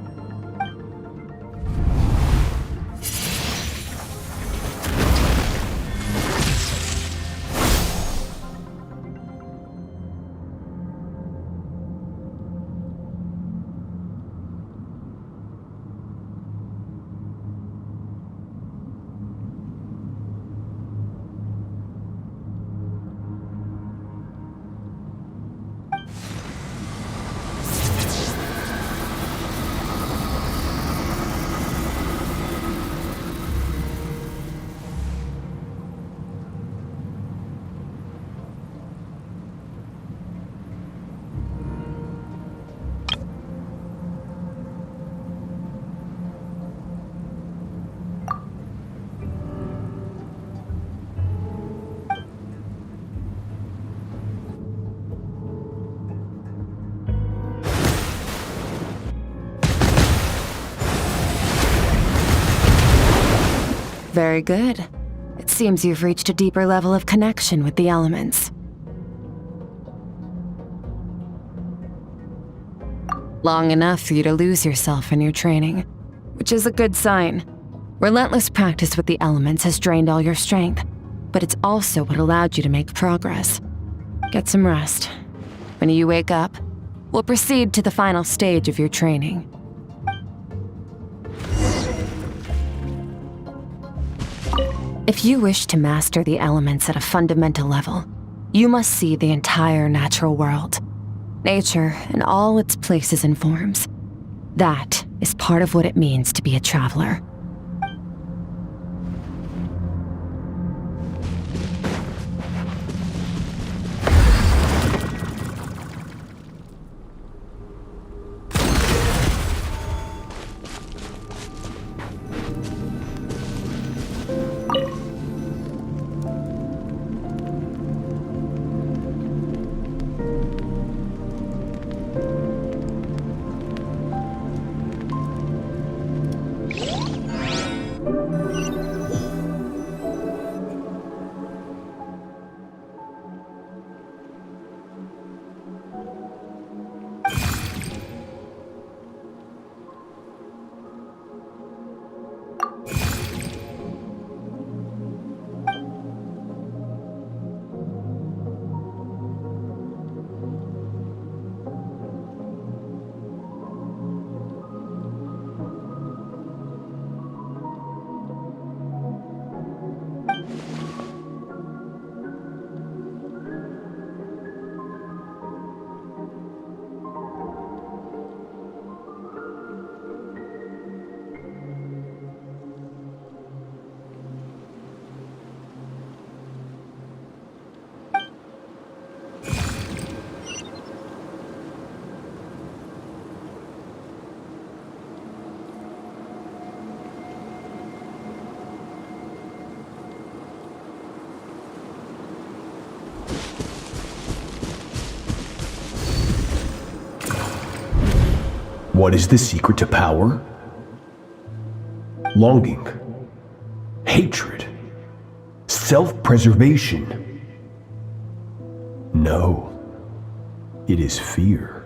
Very good. It seems you've reached a deeper level of connection with the elements. Long enough for you to lose yourself in your training, which is a good sign. Relentless practice with the elements has drained all your strength, but it's also what allowed you to make progress. Get some rest. When you wake up, we'll proceed to the final stage of your training. If you wish to master the elements at a fundamental level, you must see the entire natural world. Nature in all its places and forms. That is part of what it means to be a traveler. What is the secret to power? Longing, hatred, self-preservation. No, it is fear.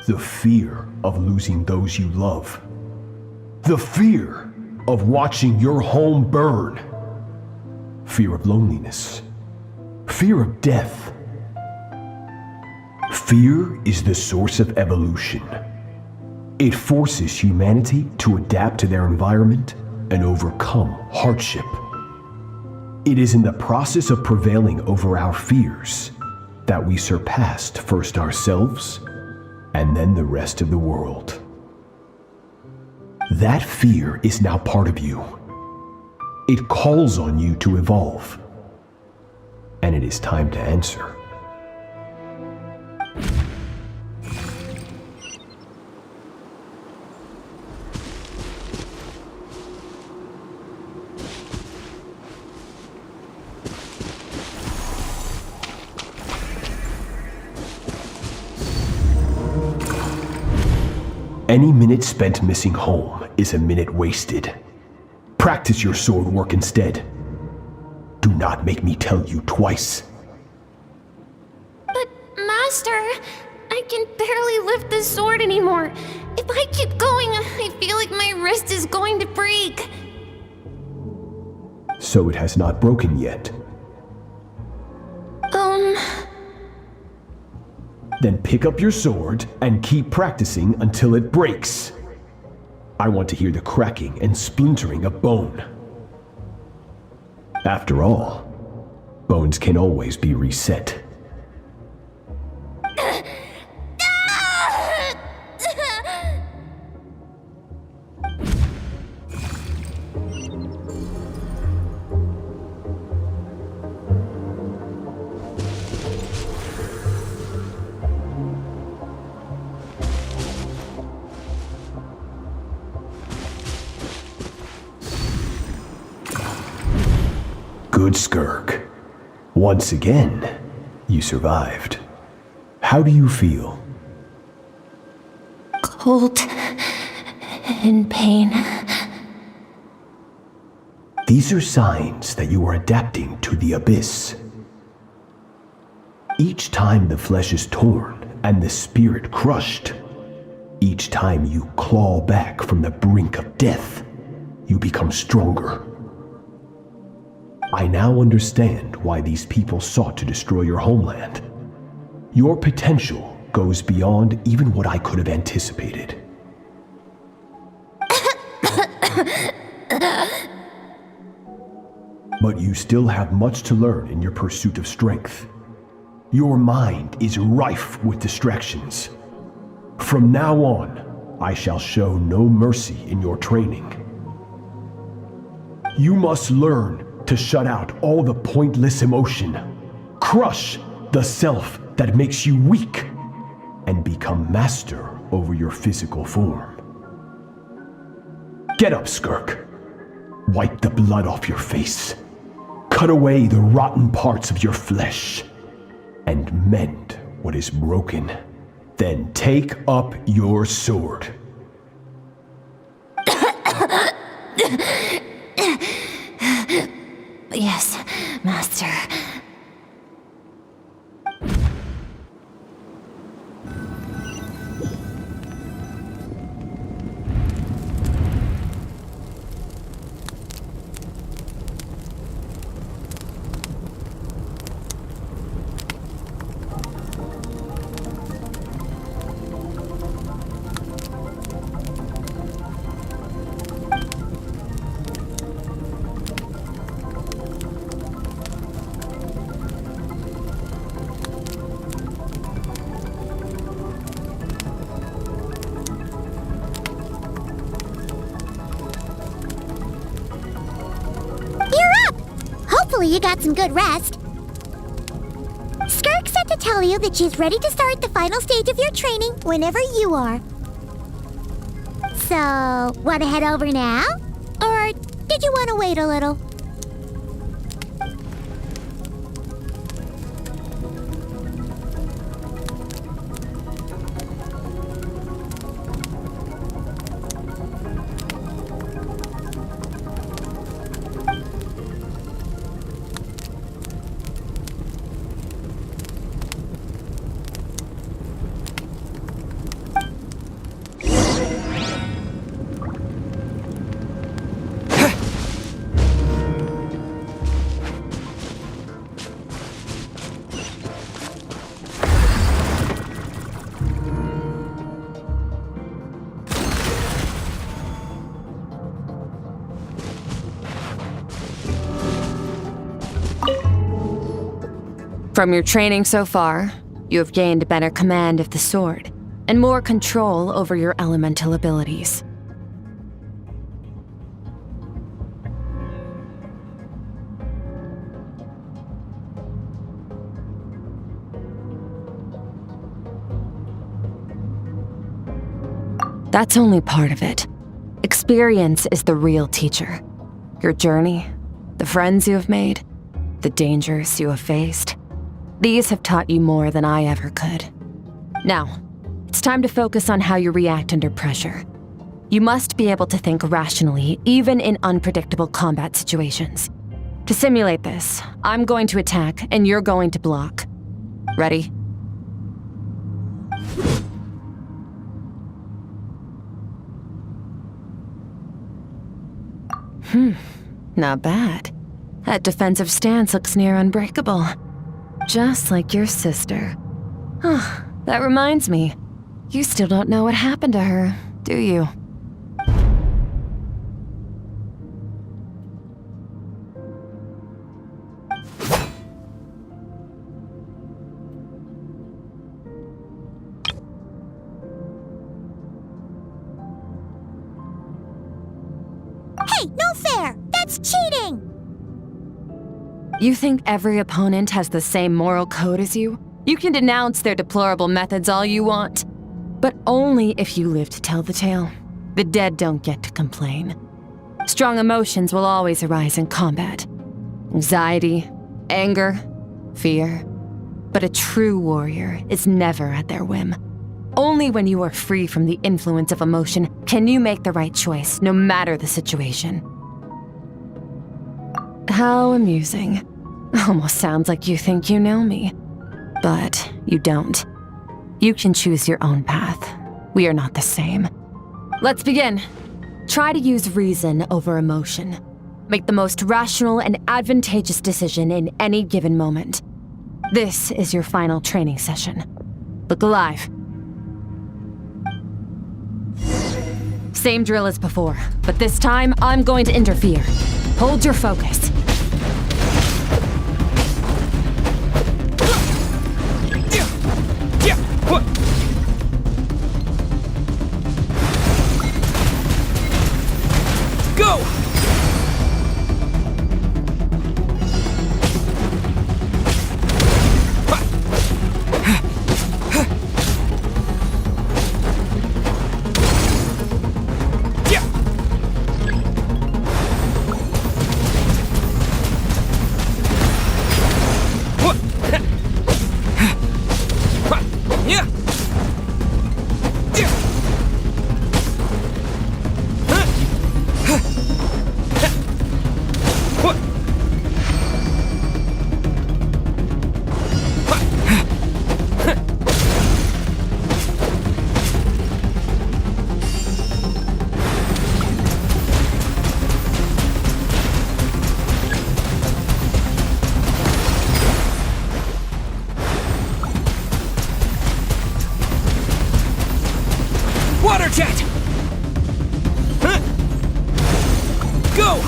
The fear of losing those you love. The fear of watching your home burn. Fear of loneliness. Fear of death. Fear is the source of evolution. It forces humanity to adapt to their environment and overcome hardship. It is in the process of prevailing over our fears that we surpassed first ourselves and then the rest of the world. That fear is now part of you. It calls on you to evolve. And it is time to answer. Any minute spent missing home is a minute wasted. Practice your sword work instead. Do not make me tell you twice. But, Master, I can barely lift the sword anymore. If I keep going, I feel like my wrist is going to break. So it has not broken yet. Then pick up your sword and keep practicing until it breaks. I want to hear the cracking and splintering of bone. After all, bones can always be reset. Good, Skirk. Once again, you survived. How do you feel? Cold and pain. These are signs that you are adapting to the abyss. Each time the flesh is torn and the spirit crushed, each time you claw back from the brink of death, you become stronger. I now understand why these people sought to destroy your homeland. Your potential goes beyond even what I could have anticipated. But you still have much to learn in your pursuit of strength. Your mind is rife with distractions. From now on, I shall show no mercy in your training. You must learn to shut out all the pointless emotion, crush the self that makes you weak, and become master over your physical form. Get up, Skirk. Wipe the blood off your face. Cut away the rotten parts of your flesh, and mend what is broken. Then take up your sword. Yes, Master. Hopefully you got some good rest. Skirk said to tell you that she's ready to start the final stage of your training whenever you are. So, want to head over now? Or did you want to wait a little? From your training so far, you have gained better command of the sword and more control over your elemental abilities. That's only part of it. Experience is the real teacher. Your journey, the friends you have made, the dangers you have faced. These have taught you more than I ever could. Now, it's time to focus on how you react under pressure. You must be able to think rationally, even in unpredictable combat situations. To simulate this, I'm going to attack and you're going to block. Ready? Not bad. That defensive stance looks near unbreakable. Just like your sister. Oh, that reminds me. You still don't know what happened to her, do you? Hey, no fair! That's cheating! You think every opponent has the same moral code as you? You can denounce their deplorable methods all you want, but only if you live to tell the tale. The dead don't get to complain. Strong emotions will always arise in combat. Anxiety, anger, fear. But a true warrior is never at their whim. Only when you are free from the influence of emotion can you make the right choice, no matter the situation. How amusing. Almost sounds like you think you know me. But you don't. You can choose your own path. We are not the same. Let's begin. Try to use reason over emotion. Make the most rational and advantageous decision in any given moment. This is your final training session. Look alive. Same drill as before, but this time I'm going to interfere. Hold your focus. Go! Water jet! Huh? Go!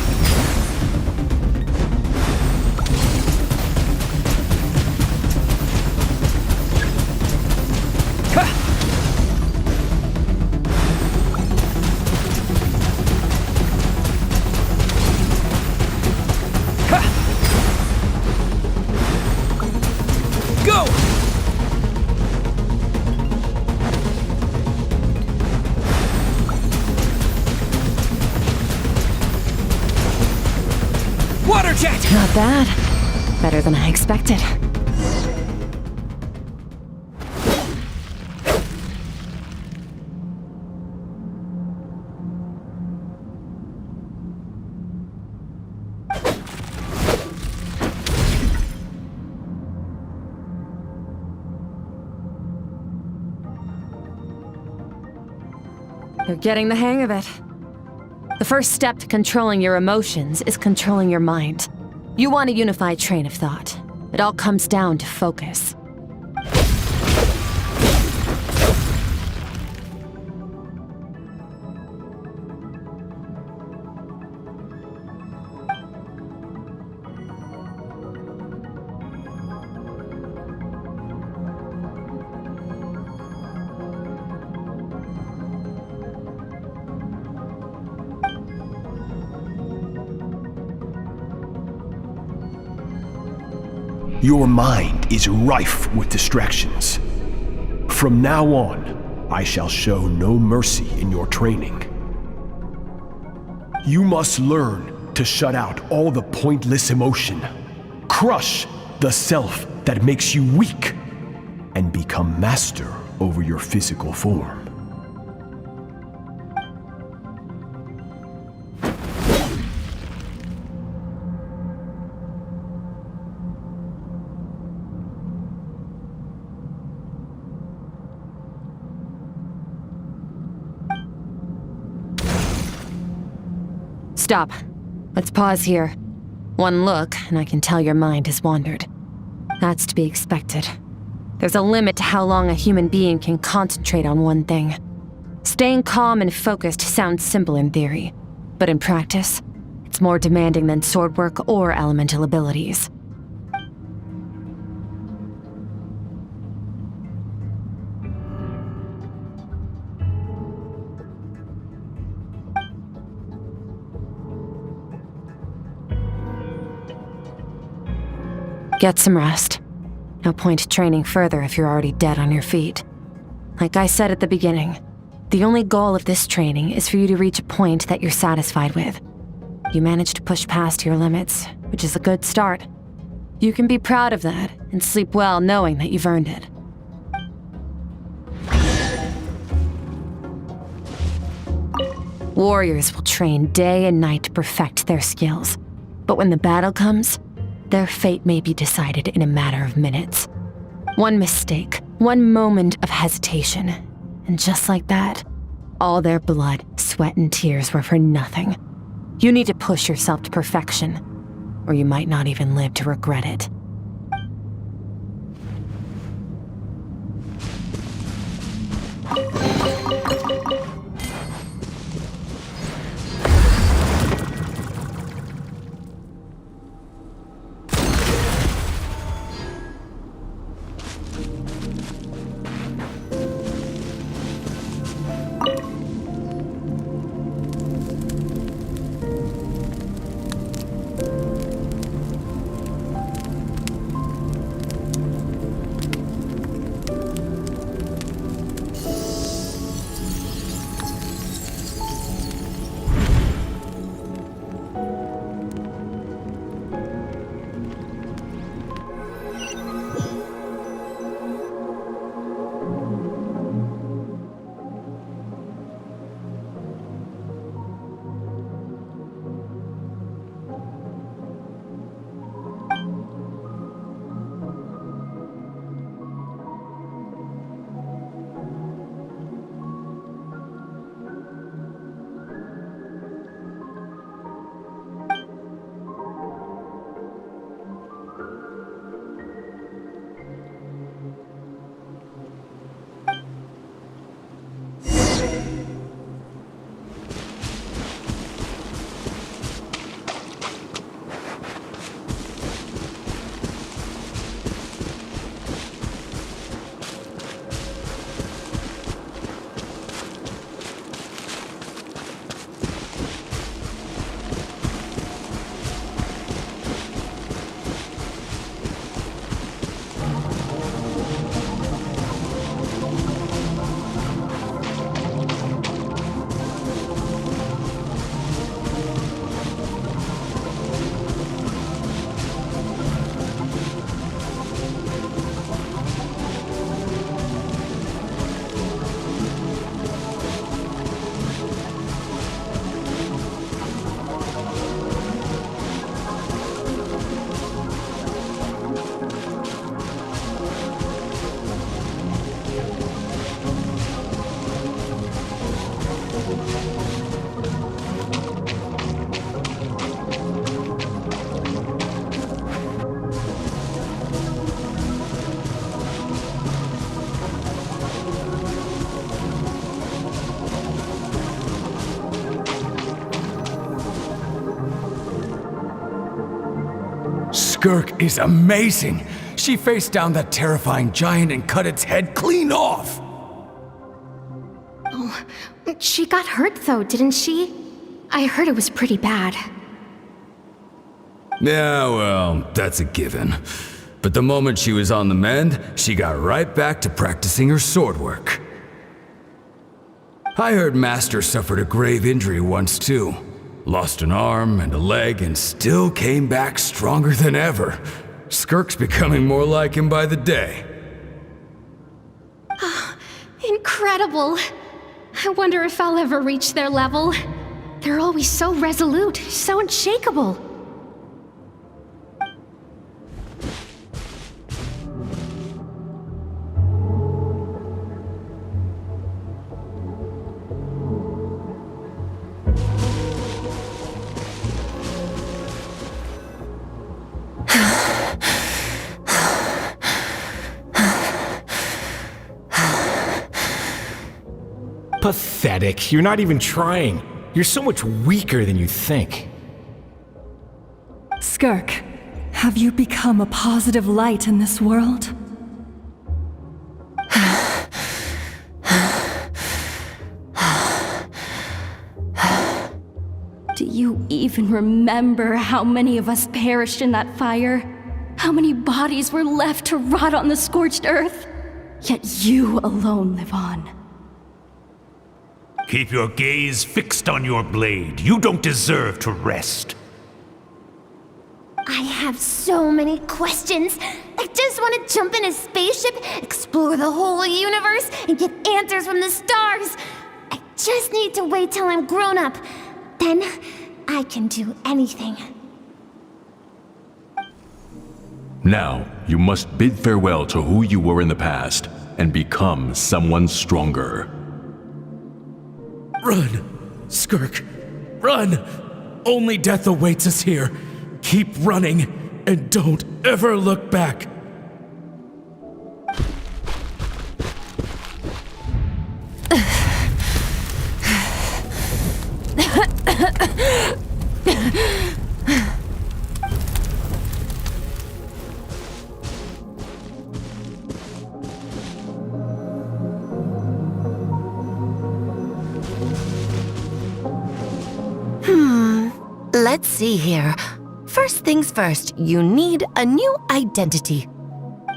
Go! Water jet! Not bad. Better than I expected. You're getting the hang of it. The first step to controlling your emotions is controlling your mind. You want a unified train of thought. It all comes down to focus. Your mind is rife with distractions. From now on, I shall show no mercy in your training. You must learn to shut out all the pointless emotion, crush the self that makes you weak, and become master over your physical form. Stop. Let's pause here. One look, and I can tell your mind has wandered. That's to be expected. There's a limit to how long a human being can concentrate on one thing. Staying calm and focused sounds simple in theory, but in practice, it's more demanding than sword work or elemental abilities. Get some rest. No point training further if you're already dead on your feet. Like I said at the beginning, the only goal of this training is for you to reach a point that you're satisfied with. You managed to push past your limits, which is a good start. You can be proud of that and sleep well knowing that you've earned it. Warriors will train day and night to perfect their skills, but when the battle comes, their fate may be decided in a matter of minutes. One mistake, one moment of hesitation, and just like that, all their blood, sweat, and tears were for nothing. You need to push yourself to perfection, or you might not even live to regret it. Skirk is amazing! She faced down that terrifying giant and cut its head clean off! Oh, she got hurt though, didn't she? I heard it was pretty bad. Yeah, well, that's a given. But the moment she was on the mend, she got right back to practicing her sword work. I heard Master suffered a grave injury once too. Lost an arm and a leg and still came back stronger than ever. Skirk's becoming more like him by the day. Incredible! I wonder if I'll ever reach their level. They're always so resolute, so unshakable. Pathetic. You're not even trying. You're so much weaker than you think. Skirk, have you become a positive light in this world? Do you even remember how many of us perished in that fire? How many bodies were left to rot on the scorched earth? Yet you alone live on. Keep your gaze fixed on your blade. You don't deserve to rest. I have so many questions. I just want to jump in a spaceship, explore the whole universe, and get answers from the stars. I just need to wait till I'm grown up. Then I can do anything. Now, you must bid farewell to who you were in the past and become someone stronger. Run! Skirk! Run! Only death awaits us here. Keep running, and don't ever look back. Let's see here. First things first, you need a new identity.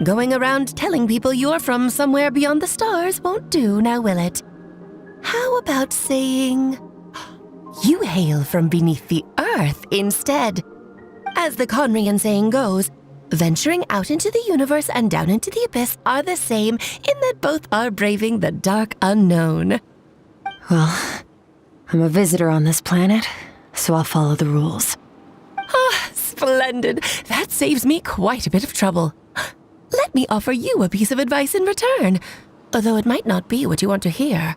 Going around telling people you're from somewhere beyond the stars won't do, now will it? How about saying you hail from beneath the earth instead? As the Conrian saying goes, venturing out into the universe and down into the abyss are the same in that both are braving the dark unknown. Well, I'm a visitor on this planet, so I'll follow the rules. Ah, splendid. That saves me quite a bit of trouble. Let me offer you a piece of advice in return, although it might not be what you want to hear.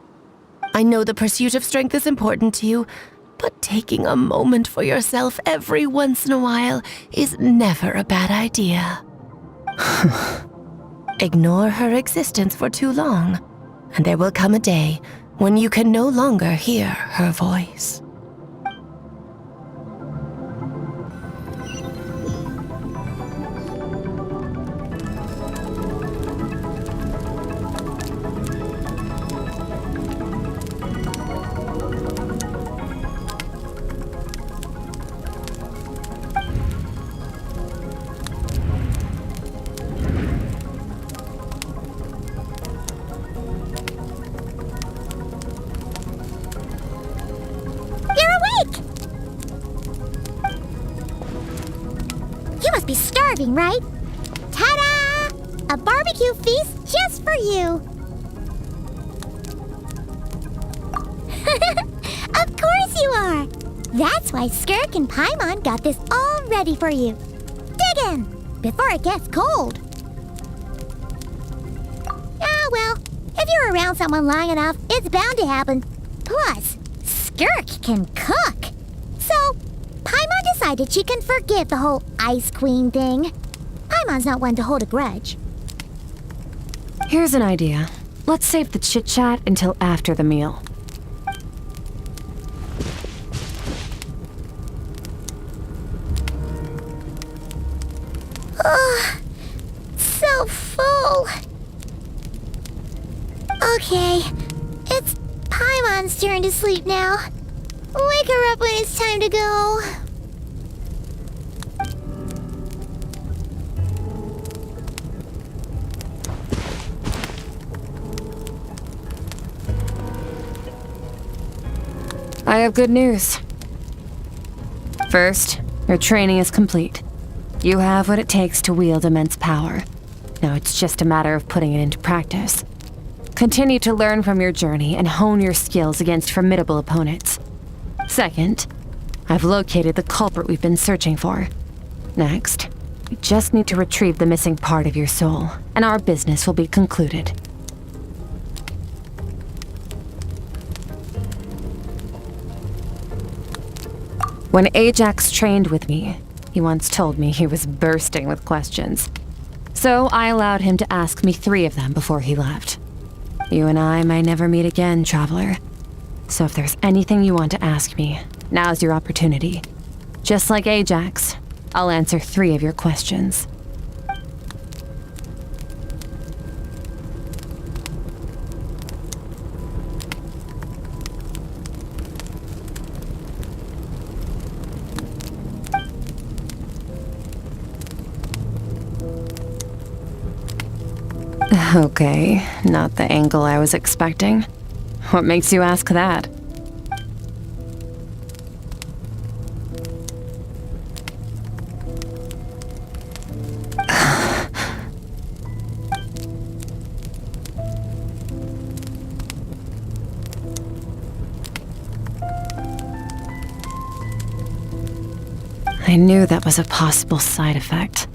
I know the pursuit of strength is important to you, but taking a moment for yourself every once in a while is never a bad idea. Ignore her existence for too long, and there will come a day when you can no longer hear her voice. Be starving, right? Ta-da! A barbecue feast just for you. Of course you are. That's why Skirk and Paimon got this all ready for you. Dig in before it gets cold. Ah, well, if you're around someone long enough, it's bound to happen. Plus, Skirk can cook. So, Paimon decided she can forgive the whole Ice Queen thing. Paimon's not one to hold a grudge. Here's an idea. Let's save the chit-chat until after the meal. Ugh, so full. Okay, it's Paimon's turn to sleep now. Wake her up when it's time to go. I have good news. First, your training is complete. You have what it takes to wield immense power. Now it's just a matter of putting it into practice. Continue to learn from your journey and hone your skills against formidable opponents. Second, I've located the culprit we've been searching for. Next, we just need to retrieve the missing part of your soul, and our business will be concluded. When Ajax trained with me, he once told me he was bursting with questions. So I allowed him to ask me 3 of them before he left. You and I may never meet again, Traveler. So if there's anything you want to ask me, now's your opportunity. Just like Ajax, I'll answer 3 of your questions. Okay, not the angle I was expecting. What makes you ask that? I knew that was a possible side effect.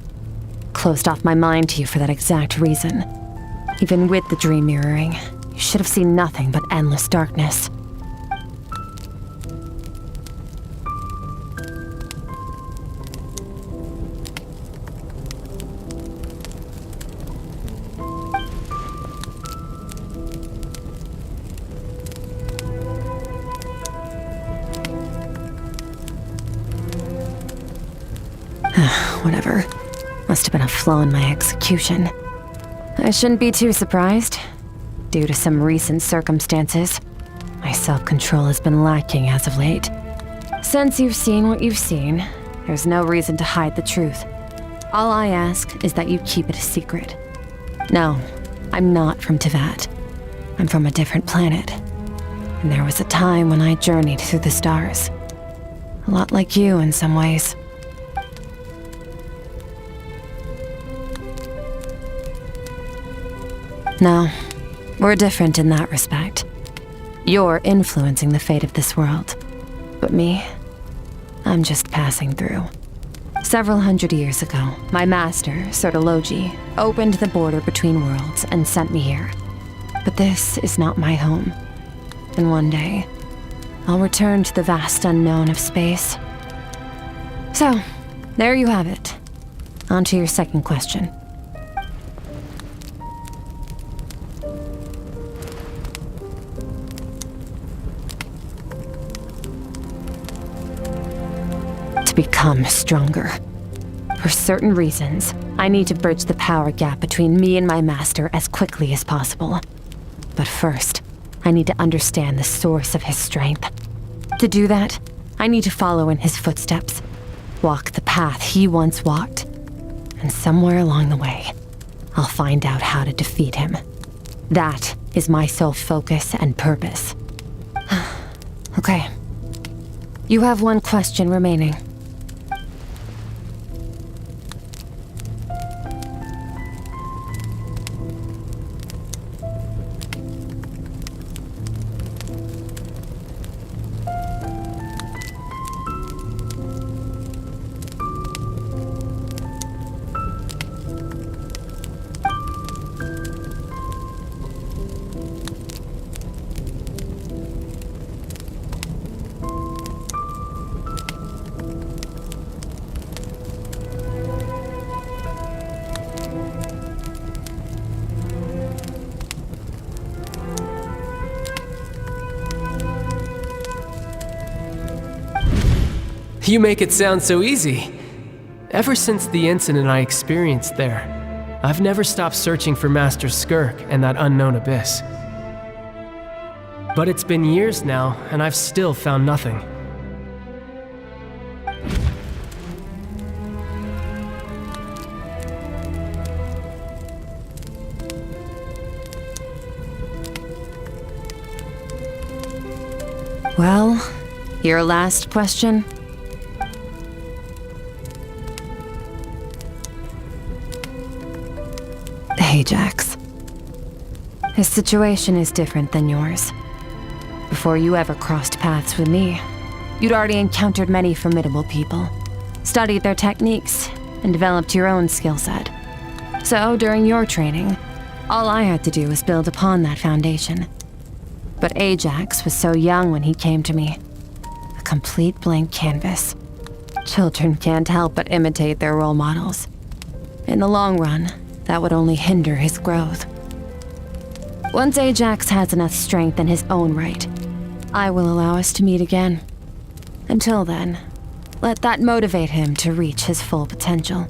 Closed off my mind to you for that exact reason. Even with the dream mirroring, you should have seen nothing but endless darkness. Whatever. Must have been a flaw in my execution. I shouldn't be too surprised. Due to some recent circumstances, my self-control has been lacking as of late. Since you've seen what you've seen, there's no reason to hide the truth. All I ask is that you keep it a secret. No, I'm not from Teyvat. I'm from a different planet. And there was a time when I journeyed through the stars. A lot like you in some ways. No, we're different in that respect. You're influencing the fate of this world. But me, I'm just passing through. Several hundred years ago, my master, Sertologi, opened the border between worlds and sent me here. But this is not my home. And one day, I'll return to the vast unknown of space. So, there you have it. On to your second question. Become stronger. For certain reasons, I need to bridge the power gap between me and my master as quickly as possible. But first, I need to understand the source of his strength. To do that, I need to follow in his footsteps, walk the path he once walked, and somewhere along the way, I'll find out how to defeat him. That is my sole focus and purpose. Okay. You have one question remaining. You make it sound so easy. Ever since the incident I experienced there, I've never stopped searching for Master Skirk and that unknown abyss. But it's been years now, and I've still found nothing. Well, your last question? Ajax. His situation is different than yours. Before you ever crossed paths with me, you'd already encountered many formidable people, studied their techniques, and developed your own skill set. So, during your training, all I had to do was build upon that foundation. But Ajax was so young when he came to me. A complete blank canvas. Children can't help but imitate their role models. In the long run, that would only hinder his growth. Once Ajax has enough strength in his own right, I will allow us to meet again. Until then, let that motivate him to reach his full potential.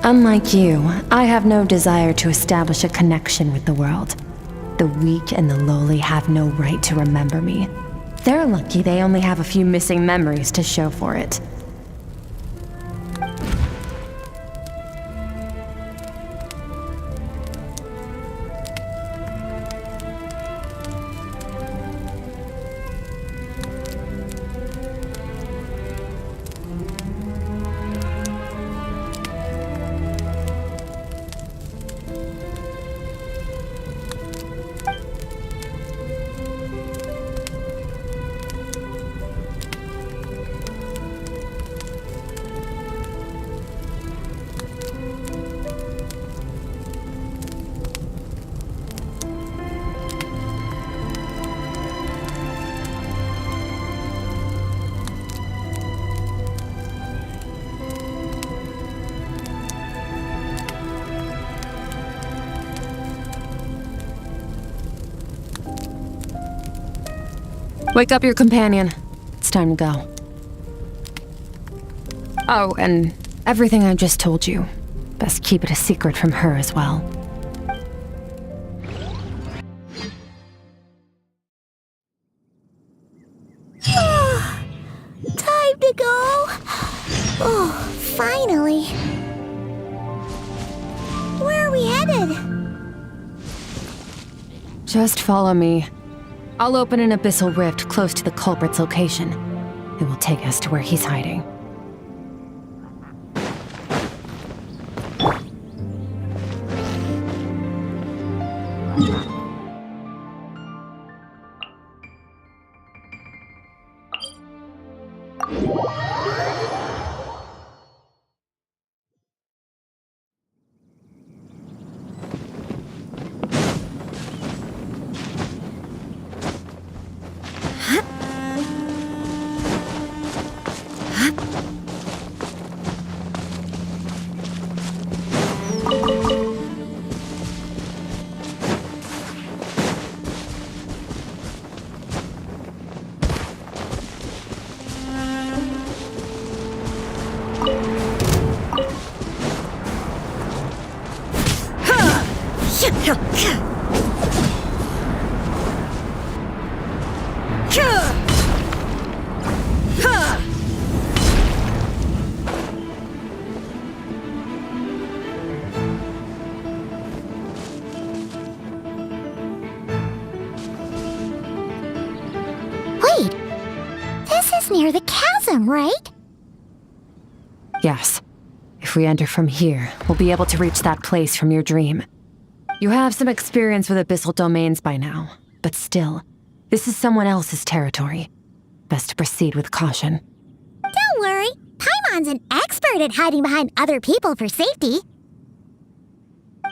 Unlike you, I have no desire to establish a connection with the world. The weak and the lowly have no right to remember me. They're lucky they only have a few missing memories to show for it. Wake up your companion. It's time to go. Oh, and everything I just told you, best keep it a secret from her as well. Time to go. Oh, finally. Where are we headed? Just follow me. I'll open an abyssal rift close to the culprit's location. It will take us to where he's hiding. Wait, this is near the chasm, right? Yes. If we enter from here, we'll be able to reach that place from your dream. You have some experience with abyssal domains by now, but still, this is someone else's territory. Best to proceed with caution. Don't worry, Paimon's an expert at hiding behind other people for safety.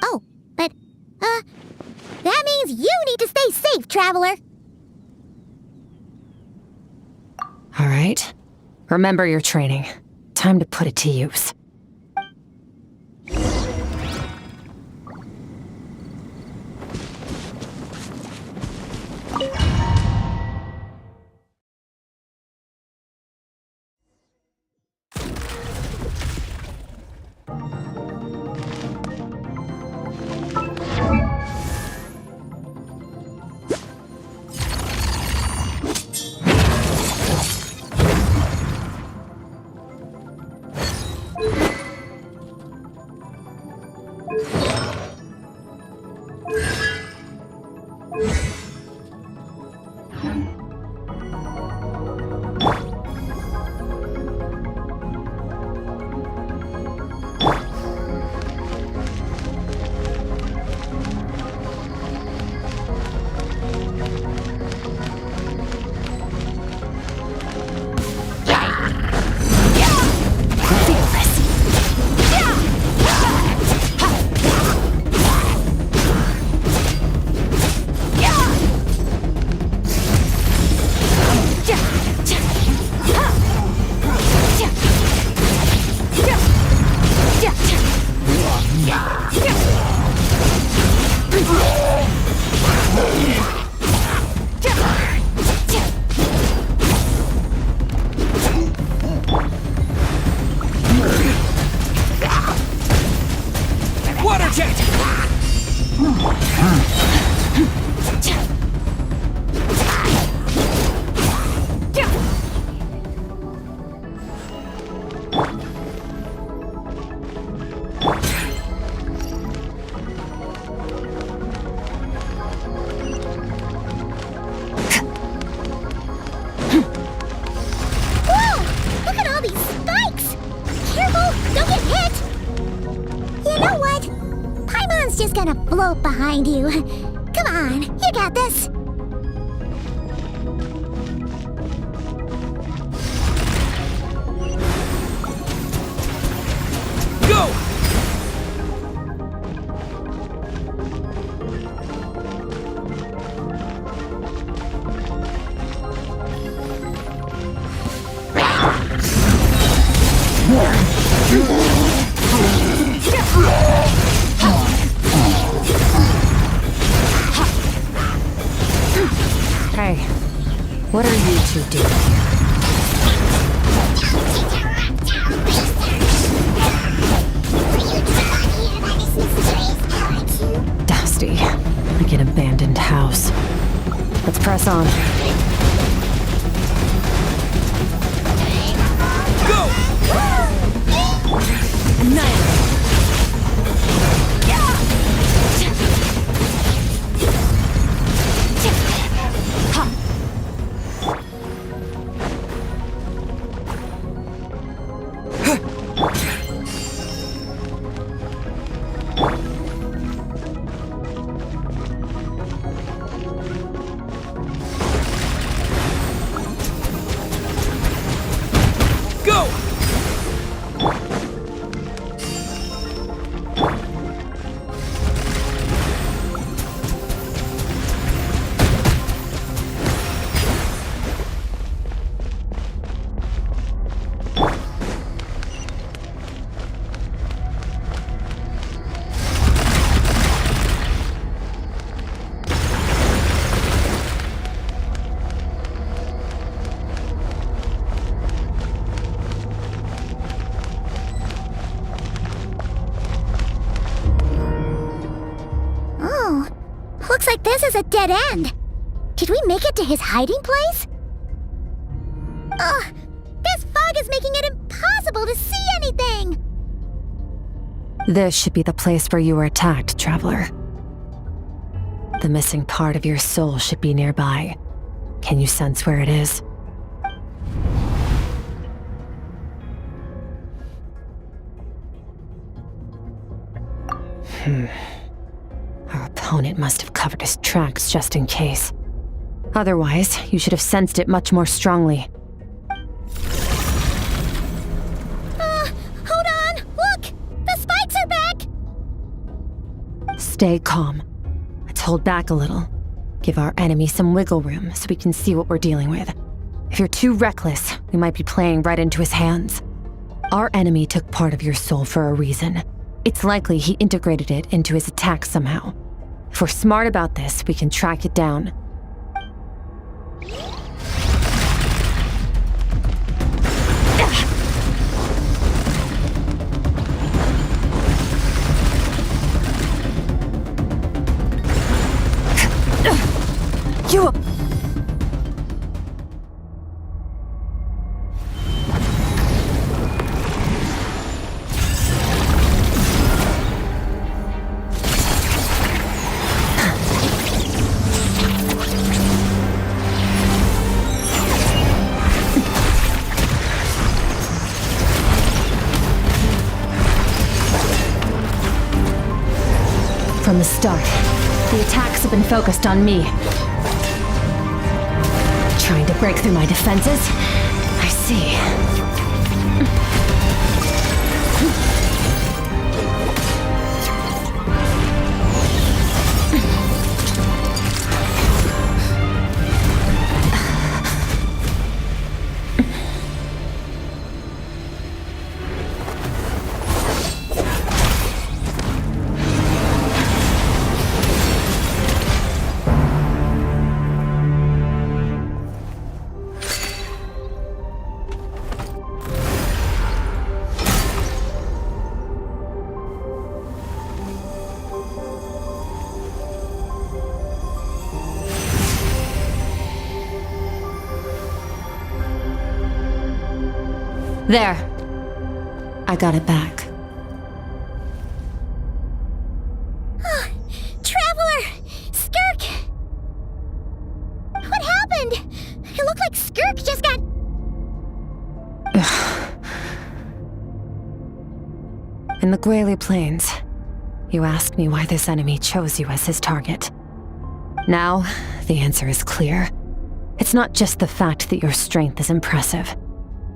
Oh, but, that means you need to stay safe, traveler. All right. Remember your training. Time to put it to use. Float behind you. Come on, you got this. Go! Hey, what are you two doing here? Dusty, like an abandoned house. Let's press on. Go! Looks like this is a dead end. Did we make it to his hiding place? Ugh, this fog is making it impossible to see anything! This should be the place where you were attacked, traveler. The missing part of your soul should be nearby. Can you sense where it is? Our opponent must have covered his tracks just in case. Otherwise, you should have sensed it much more strongly. Hold on! Look! The spikes are back! Stay calm. Let's hold back a little. Give our enemy some wiggle room so we can see what we're dealing with. If you're too reckless, we might be playing right into his hands. Our enemy took part of your soul for a reason. It's likely he integrated it into his attack somehow. If we're smart about this, we can track it down. You... From the start, the attacks have been focused on me. Trying to break through my defenses? I see. There. I got it back. Traveler! Skirk! What happened? It looked like Skirk just got... In the Guili Plains, you asked me why this enemy chose you as his target. Now, the answer is clear. It's not just the fact that your strength is impressive.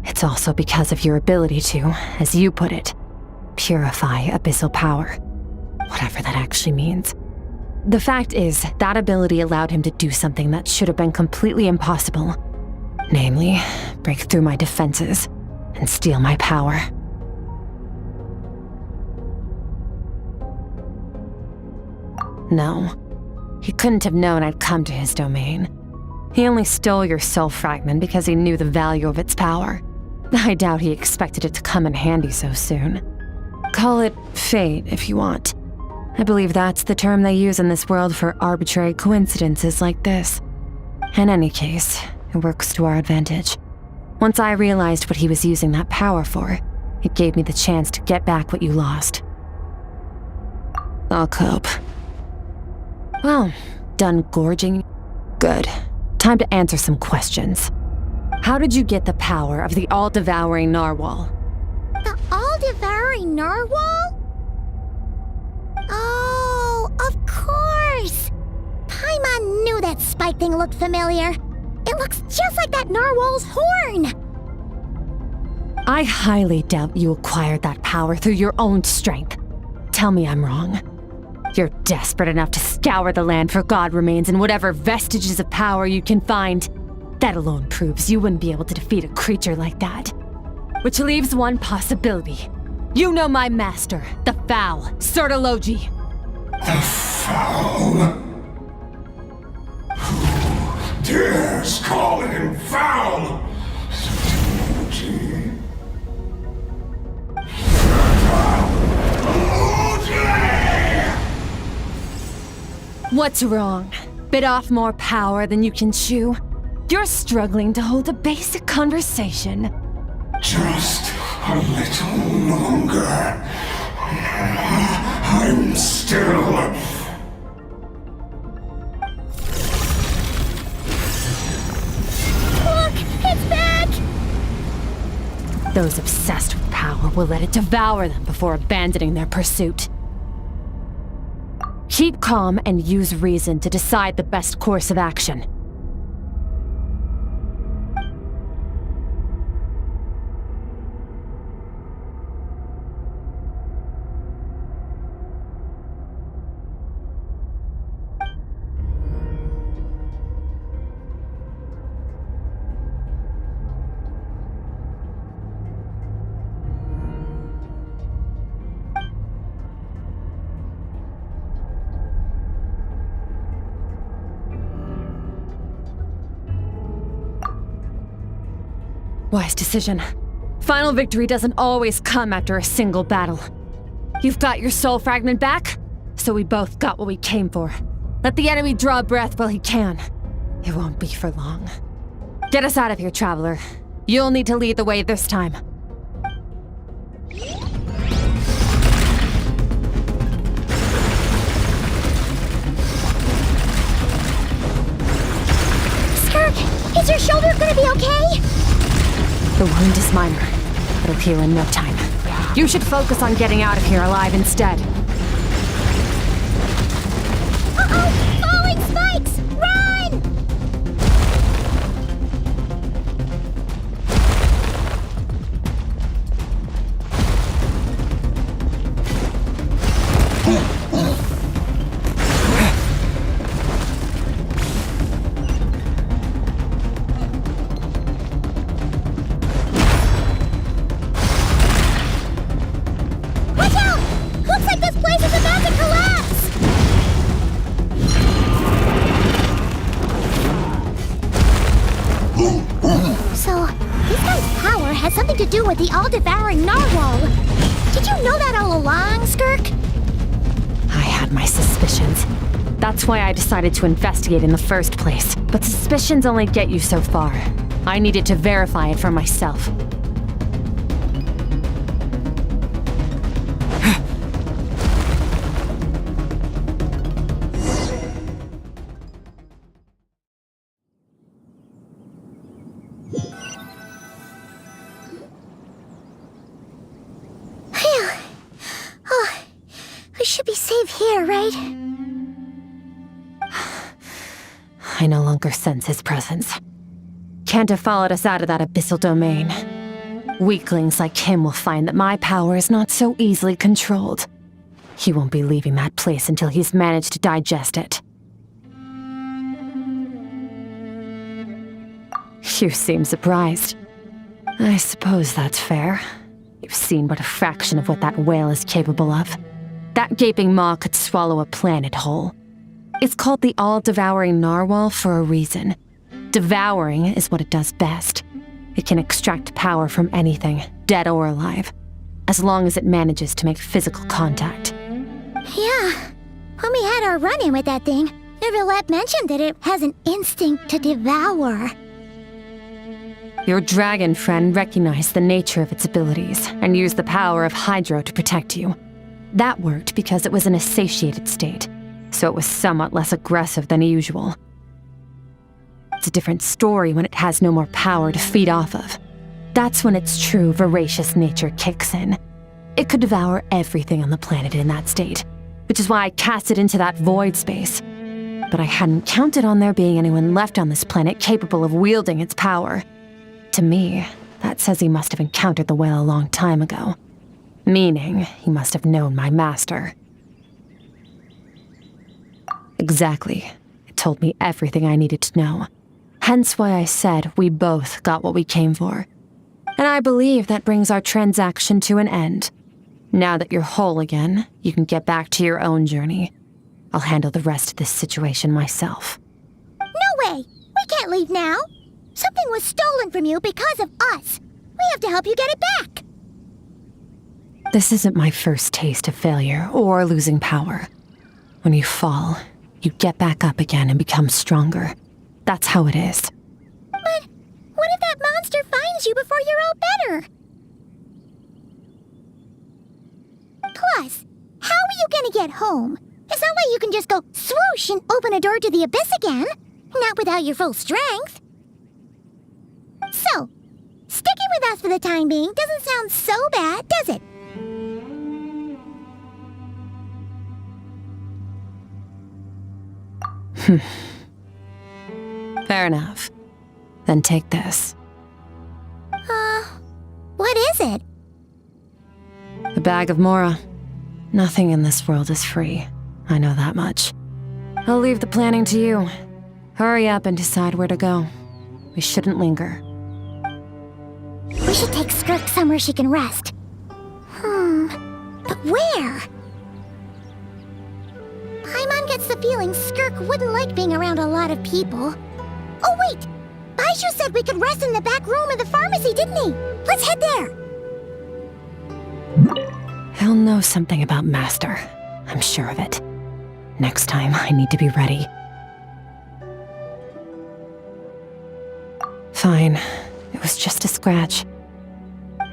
It's also because of your ability to, as you put it, purify abyssal power. Whatever that actually means. The fact is, that ability allowed him to do something that should have been completely impossible. Namely, break through my defenses and steal my power. No, he couldn't have known I'd come to his domain. He only stole your soul fragment because he knew the value of its power. I doubt he expected it to come in handy so soon. Call it fate if you want. I believe that's the term they use in this world for arbitrary coincidences like this. In any case, it works to our advantage. Once I realized what he was using that power for, it gave me the chance to get back what you lost. I'll cope. Well, done gorging? Good. Time to answer some questions. How did you get the power of the all-devouring narwhal? The all-devouring narwhal? Oh, of course! Paimon knew that spike thing looked familiar. It looks just like that narwhal's horn! I highly doubt you acquired that power through your own strength. Tell me I'm wrong. You're desperate enough to scour the land for god remains and whatever vestiges of power you can find. That alone proves you wouldn't be able to defeat a creature like that. Which leaves one possibility. You know my master, the Foul, Sertologi. The Foul? Who dares call him Foul? Sertologi. What's wrong? Bit off more power than you can chew? You're struggling to hold a basic conversation. Just a little longer. I'm still... Look! It's back! Those obsessed with power will let it devour them before abandoning their pursuit. Keep calm and use reason to decide the best course of action. Wise decision. Final victory doesn't always come after a single battle. You've got your soul fragment back, so we both got what we came for. Let the enemy draw breath while he can. It won't be for long. Get us out of here, Traveler. You'll need to lead the way this time. Skirk, is your shoulder gonna be okay? The wound is minor. It'll heal in no time. You should focus on getting out of here alive instead. Uh-oh! Falling spikes! Run! Watch out! Looks like this place is about to collapse! So, this guy's power has something to do with the all-devouring narwhal. Did you know that all along, Skirk? I had my suspicions. That's why I decided to investigate in the first place. But suspicions only get you so far. I needed to verify it for myself. Phew. Oh, we should be safe here, right? I no longer sense his presence. Can't have followed us out of that abyssal domain. Weaklings like him will find that my power is not so easily controlled. He won't be leaving that place until he's managed to digest it. You seem surprised. I suppose that's fair. You've seen but a fraction of what that whale is capable of. That gaping maw could swallow a planet whole. It's called the all-devouring narwhal for a reason. Devouring is what it does best. It can extract power from anything, dead or alive, as long as it manages to make physical contact. Yeah. When we had our run-in with that thing, Neverlet mentioned that it has an instinct to devour. Your dragon friend recognized the nature of its abilities and used the power of Hydro to protect you. That worked because it was in a satiated state, so it was somewhat less aggressive than usual. It's a different story when it has no more power to feed off of. That's when its true voracious nature kicks in. It could devour everything on the planet in that state, which is why I cast it into that void space. But I hadn't counted on there being anyone left on this planet capable of wielding its power. To me, that says he must have encountered the whale a long time ago. Meaning, he must have known my master. Exactly. It told me everything I needed to know. Hence why I said we both got what we came for. And I believe that brings our transaction to an end. Now that you're whole again, you can get back to your own journey. I'll handle the rest of this situation myself. No way! We can't leave now! Something was stolen from you because of us! We have to help you get it back! This isn't my first taste of failure or losing power. When you fall, you get back up again and become stronger. That's how it is. But what if that monster finds you before you're all better? Plus, how are you gonna get home? It's not like you can just go swoosh and open a door to the abyss again. Not without your full strength. So, sticking with us for the time being doesn't sound so bad, does it? Fair enough. Then take this. What is it? A bag of Mora. Nothing in this world is free. I know that much. I'll leave the planning to you. Hurry up and decide where to go. We shouldn't linger. We should take Skirk somewhere she can rest. But where? Paimon gets the feeling Skirk wouldn't like being around a lot of people. Oh wait! Baizhu Baiju said we could rest in the back room of the pharmacy, didn't he? Let's head there. He'll know something about Master. I'm sure of it. Next time, I need to be ready. Fine. It was just a scratch.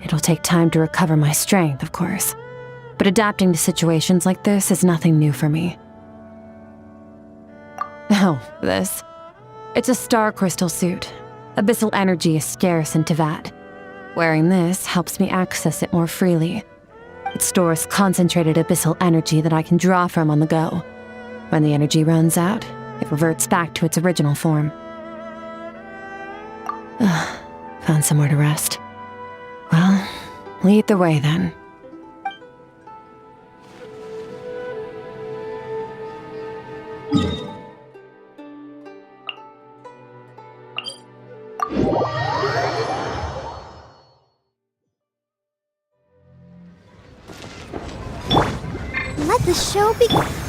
It'll take time to recover my strength, of course. But adapting to situations like this is nothing new for me. Oh, this. It's a star crystal suit. Abyssal energy is scarce in Tevat. Wearing this helps me access it more freely. It stores concentrated abyssal energy that I can draw from on the go. When the energy runs out, it reverts back to its original form. Found somewhere to rest. Well, lead the way then. Let the show begin.